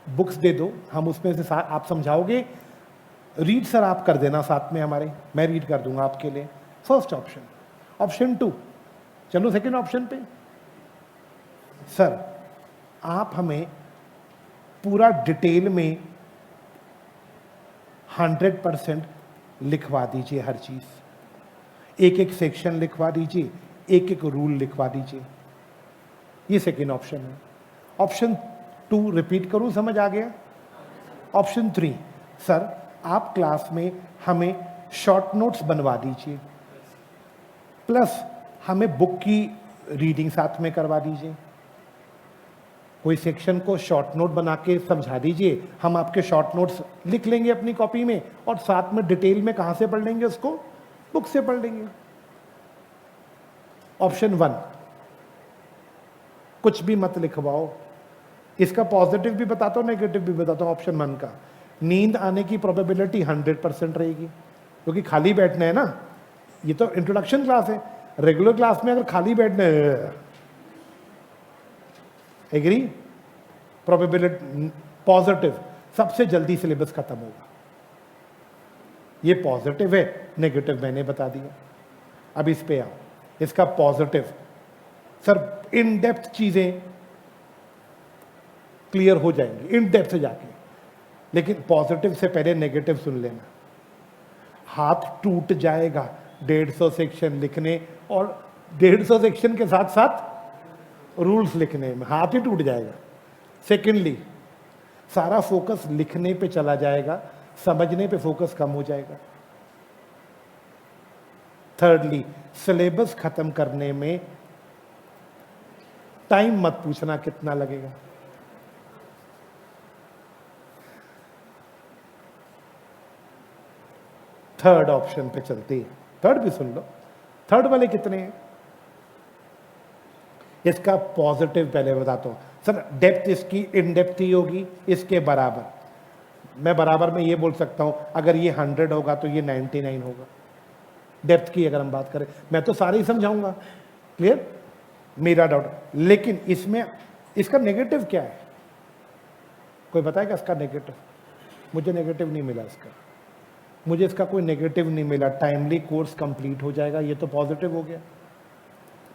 Speaker 1: बुक्स दे दो, हम उसमें से आप समझाओगे, रीड सर आप कर देना साथ में हमारे, मैं रीड कर दूंगा आपके लिए। First option. ऑप्शन 2, चलो सेकंड ऑप्शन पे। सर आप हमें पूरा डिटेल में 100% लिखवा दीजिए, हर चीज, एक एक सेक्शन लिखवा दीजिए, एक एक रूल लिखवा दीजिए। ये सेकंड ऑप्शन है। ऑप्शन 2 रिपीट करूं, समझ आ गया? ऑप्शन 3, सर आप क्लास में हमें शॉर्ट नोट्स बनवा दीजिए, प्लस हमें बुक की रीडिंग साथ में करवा दीजिए। कोई सेक्शन को शॉर्ट नोट बना के समझा दीजिए, हम आपके शॉर्ट नोट्स लिख लेंगे अपनी कॉपी में, और साथ में डिटेल में कहां से पढ़ लेंगे उसको? बुक से पढ़ लेंगे। ऑप्शन 1, कुछ भी मत लिखवाओ। इसका पॉजिटिव भी बताता हूं, नेगेटिव भी बताता हूं। ऑप्शन 1 का, नींद आने की प्रोबेबिलिटी 100% रहेगी, क्योंकि खाली बैठना है ना। ये तो इंट्रोडक्शन क्लास है, रेगुलर क्लास में अगर खाली बैठना है, एग्री? प्रोबेबिलिटी पॉजिटिव, सबसे जल्दी सिलेबस खत्म होगा। ये पॉजिटिव है, नेगेटिव मैंने बता दिया। अब इस पे आओ, इसका पॉजिटिव, सर इन डेप्थ चीजें क्लियर हो जाएंगी इन डेप्थ से जाके, लेकिन पॉजिटिव से पहले नेगेटिव सुन लेना। हाथ टूट जाएगा 150 सेक्शन लिखने, और 150 सेक्शन के साथ साथ रूल्स लिखने में हाथ ही टूट जाएगा। सेकेंडली, सारा फोकस लिखने पे चला जाएगा, समझने पे फोकस कम हो जाएगा। थर्डली, सिलेबस खत्म करने में टाइम मत पूछना कितना लगेगा। थर्ड ऑप्शन पे चलते हैं, थर्ड भी सुन लो। थर्ड वाले कितने हैं? इसका पॉजिटिव पहले बताता हूं। सर डेप्थ इसकी इन डेप्थ ही होगी, इसके बराबर। मैं बराबर में ये बोल सकता हूँ अगर ये 100 होगा तो ये 99 होगा। डेप्थ की अगर हम बात करें, मैं तो सारे ही समझाऊंगा, क्लियर, मेरा डाउट। लेकिन इसमें इसका नेगेटिव क्या है, कोई बताएगा इसका नेगेटिव? मुझे नेगेटिव नहीं मिला इसका, मुझे इसका कोई नेगेटिव नहीं मिला। टाइमली कोर्स कंप्लीट हो जाएगा, ये तो पॉजिटिव हो गया।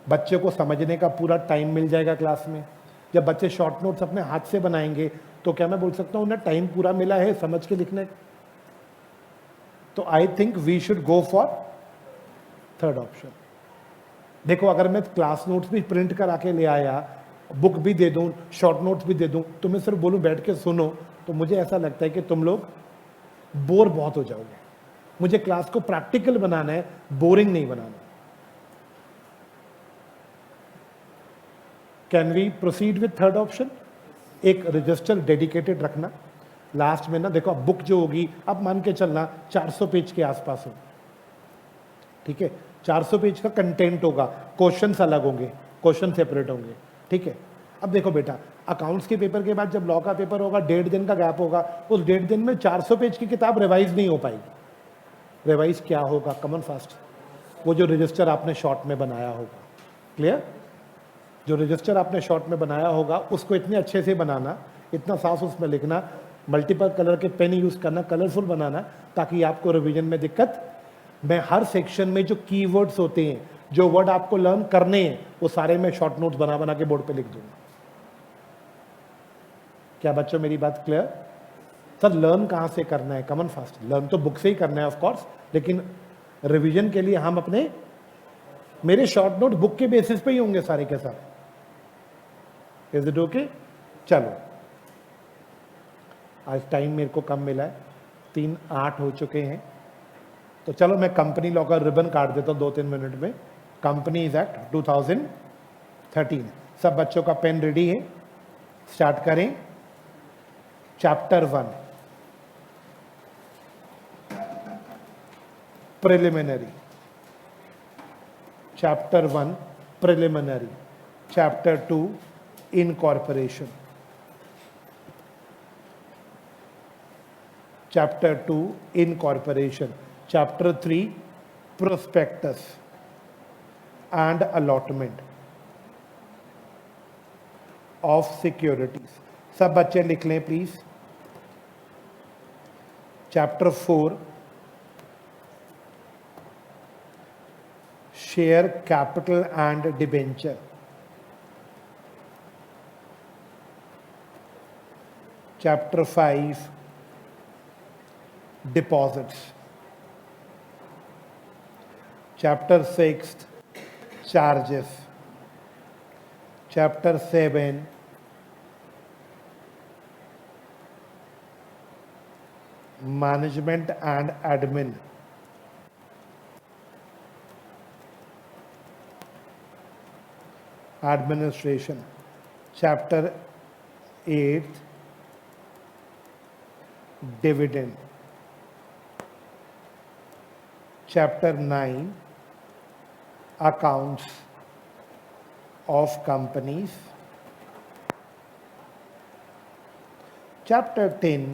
Speaker 1: बच्चे को समझने का पूरा टाइम मिल जाएगा क्लास में। जब बच्चे शॉर्ट नोट्स अपने हाथ से बनाएंगे तो क्या मैं बोल सकता हूँ उन्हें टाइम पूरा मिला है समझ के लिखने का? तो I think we should go for third option. देखो अगर मैं क्लास नोट्स भी प्रिंट करा के ले आया, बुक भी दे दूं, शॉर्ट नोट्स भी दे दूं, तो मैं सिर्फ बोलूं बैठ के सुनो, तो मुझे ऐसा लगता है कि तुम लोग बोर बहुत हो जाओगे। मुझे क्लास को प्रैक्टिकल बनाना है, बोरिंग नहीं बनाना। Can we proceed with third option? एक रजिस्टर डेडिकेटेड रखना लास्ट में ना। देखो अब बुक जो होगी, अब मान के चलना 400 पेज के आसपास हो, ठीक है, 400 पेज का कंटेंट होगा, क्वेश्चंस अलग होंगे, क्वेश्चन सेपरेट होंगे, ठीक है। अब देखो बेटा, अकाउंट्स के पेपर के बाद जब लॉ का पेपर होगा, 1.5 दिन का गैप होगा, उस 1.5 दिन में 400 पेज की किताब रिवाइज नहीं हो पाएगी। रिवाइज क्या होगा? कमन फास्ट, वो जो रजिस्टर आपने शॉर्ट में बनाया होगा, क्लियर, जो रजिस्टर आपने शॉर्ट में बनाया होगा उसको इतने अच्छे से बनाना, इतना साफ उसमें लिखना, मल्टीपल कलर के पेन यूज करना, कलरफुल बनाना, ताकि आपको रिवीजन में दिक्कत। मैं हर सेक्शन में जो कीवर्ड्स होते हैं, जो वर्ड आपको लर्न करने हैं, वो सारे मैं शॉर्ट नोट्स बना बना के बोर्ड पे लिख दूंगा। क्या बच्चों मेरी बात क्लियर? सर लर्न कहाँ से करना है? कमन फास्ट लर्न तो बुक से ही करना है ऑफ कोर्स, लेकिन रिवीजन के लिए हम अपने, मेरे शॉर्ट नोट बुक के बेसिस पे ही होंगे सारे के सारे। Is it okay? चलो आज टाइम मेरे को कम मिला है, 3:08 हो चुके हैं, तो चलो मैं कंपनी लॉ का रिबन काट देता हूँ 2-3 मिनट में। Companies act 2013। सब बच्चों का पेन रेडी है? स्टार्ट करें। Chapter 1 preliminary, chapter 1 preliminary, chapter 2 incorporation, chapter 2 incorporation, chapter 3 prospectus and allotment of securities. सब बच्चे लिख लें please. Chapter 4 share capital and debenture, chapter 5 deposits, chapter 6 charges, chapter 7 management and admin, administration, chapter 8 dividend, chapter 9 accounts of companies, chapter 10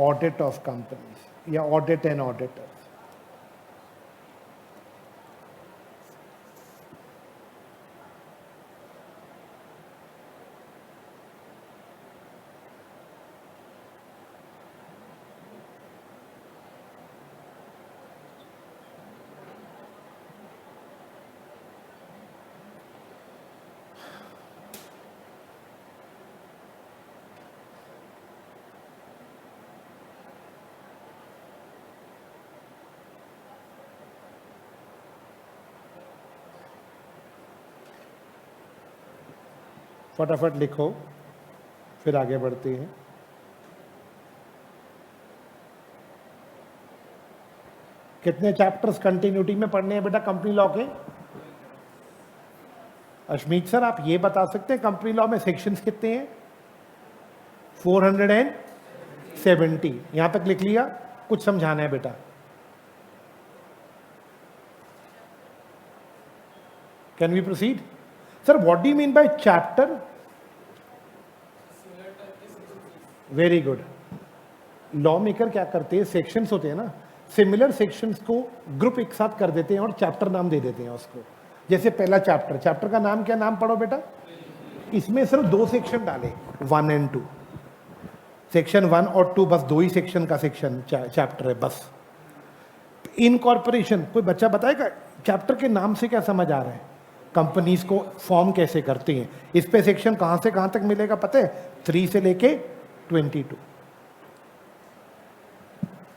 Speaker 1: audit of companies या audit and auditors. फटाफट लिखो, फिर आगे बढ़ते हैं। कितने चैप्टर्स कंटिन्यूटी में पढ़ने हैं बेटा कंपनी लॉ के? अश्मीत सर आप ये बता सकते हैं कंपनी लॉ में सेक्शंस कितने हैं? 470। यहां तक लिख लिया? कुछ समझाना है बेटा? Can we proceed? Sir, what do you mean by chapter? Very good. Lawmaker क्या करते हैं, सेक्शंस होते हैं ना, सिमिलर सेक्शंस को ग्रुप एक साथ कर देते हैं और चैप्टर नाम दे देते हैं उसको। जैसे पहला चैप्टर का नाम क्या, नाम पढ़ो बेटा, इसमें सिर्फ 2 सेक्शन डाले, 1 और 2, सेक्शन 1 और 2, बस 2 ही सेक्शन का चैप्टर है बस। इनकॉर्पोरेशन, कोई बच्चा बताएगा चैप्टर के नाम से क्या समझ आ रहा है, कंपनीज को फॉर्म कैसे करते हैं, इस पे सेक्शन कहां से कहां तक मिलेगा पता है, 3 से लेके 22।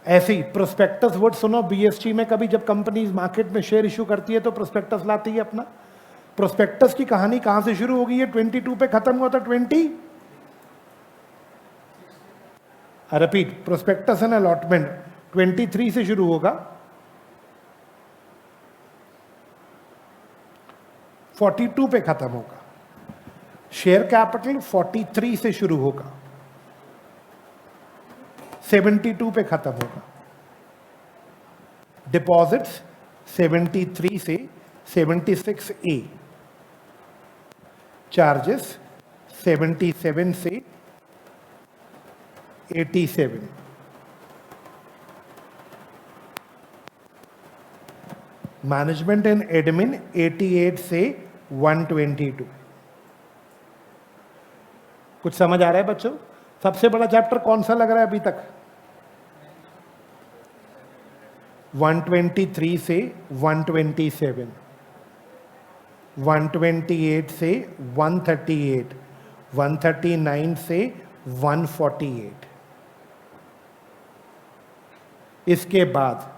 Speaker 1: ऐसे ही प्रोस्पेक्टस वर्ड सुनो बीएसटी में, कभी जब कंपनीज मार्केट में शेयर इशू करती है तो प्रोस्पेक्टस लाती है अपना। प्रोस्पेक्टस की कहानी कहां से शुरू होगी, ये 22 पे खत्म हुआ था, 20 रिपीट, प्रोस्पेक्टस एंड अलॉटमेंट 23 से शुरू होगा, 42 पे खत्म होगा। शेयर कैपिटल 43 से शुरू होगा, 72 पे खत्म होगा। डिपॉजिट्स 73 से 76A, चार्जेस 77 से 87, मैनेजमेंट एंड एडमिन 88 से 122। कुछ समझ आ रहा है बच्चों? सबसे बड़ा चैप्टर कौन सा लग रहा है अभी तक? 123 से 127, 128 से 138, 139 से 148। इसके बाद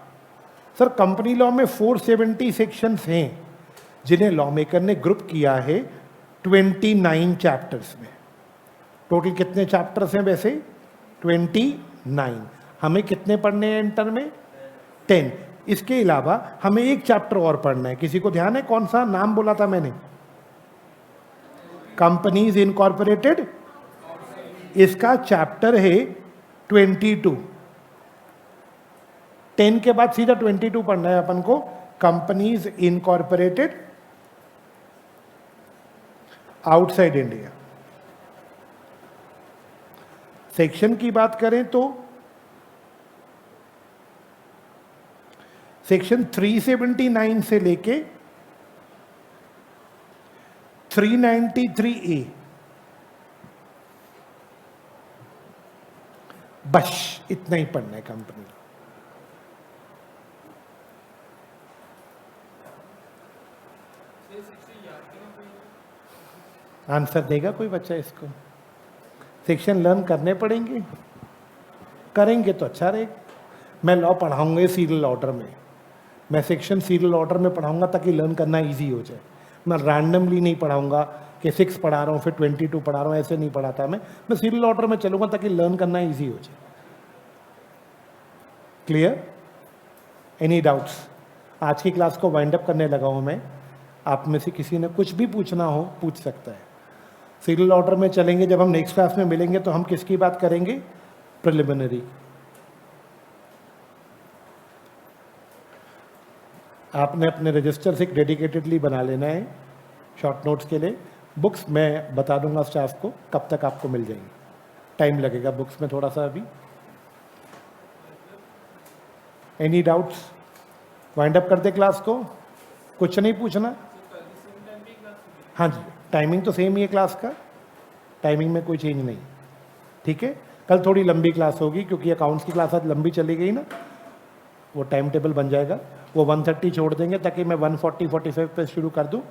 Speaker 1: सर कंपनी लॉ में 470 सेक्शंस हैं जिन्हें लॉ मेकर ने ग्रुप किया है 29 चैप्टर्स में। टोटल कितने चैप्टर्स हैं वैसे? 29। हमें कितने पढ़ने हैं इंटर में? 10। इसके अलावा हमें एक चैप्टर और पढ़ना है, किसी को ध्यान है कौन सा? नाम बोला था मैंने, कंपनीज इनकॉर्पोरेटेड। इसका चैप्टर है 22। 10 के बाद सीधा 22 पढ़ना है अपन को, companies incorporated outside India. Section की बात करें तो सेक्शन 379 से लेके 393A, बस इतना ही पढ़ना है कंपनी। आंसर देगा कोई बच्चा इसको? सेक्शन लर्न करने पड़ेंगे, करेंगे तो अच्छा रहेगा। मैं लॉ पढ़ाऊंगा सीरियल ऑर्डर में, मैं सेक्शन सीरियल ऑर्डर में पढ़ाऊंगा ताकि लर्न करना इजी हो जाए। मैं रैंडमली नहीं पढ़ाऊंगा कि 6 पढ़ा रहा हूँ फिर 22 पढ़ा रहा हूँ, ऐसे नहीं पढ़ाता मैं सीरियल ऑर्डर में चलूंगा ताकि लर्न करना इजी हो जाए। क्लियर? Any doubts? आज की क्लास को वाइंड अप करने लगा हूँ मैं, आप में से किसी ने कुछ भी पूछना हो पूछ सकता है। सीरियल ऑर्डर में चलेंगे, जब हम नेक्स्ट क्लास में मिलेंगे तो हम किसकी बात करेंगे? प्रिलिमिनरी। आपने अपने रजिस्टर से डेडिकेटेडली बना लेना है शॉर्ट नोट्स के लिए। बुक्स मैं बता दूंगा स्टाफ को कब तक आपको मिल जाएंगी, टाइम लगेगा बुक्स में थोड़ा सा अभी। Any doubts? वाइंड अप करते क्लास को, कुछ नहीं पूछना? हाँ जी, टाइमिंग तो सेम ही है क्लास का, टाइमिंग में कोई चेंज नहीं, ठीक है। कल थोड़ी लंबी क्लास होगी क्योंकि अकाउंट्स की क्लास आज लंबी चली गई ना, वो टाइम टेबल बन जाएगा। वो 1:30 छोड़ देंगे ताकि मैं 1:40-45 पे शुरू कर दूँ,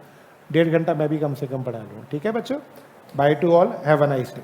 Speaker 1: 1.5 घंटा मैं भी कम से कम पढ़ा लूँ, ठीक है बच्चों। By two all, have a nice day.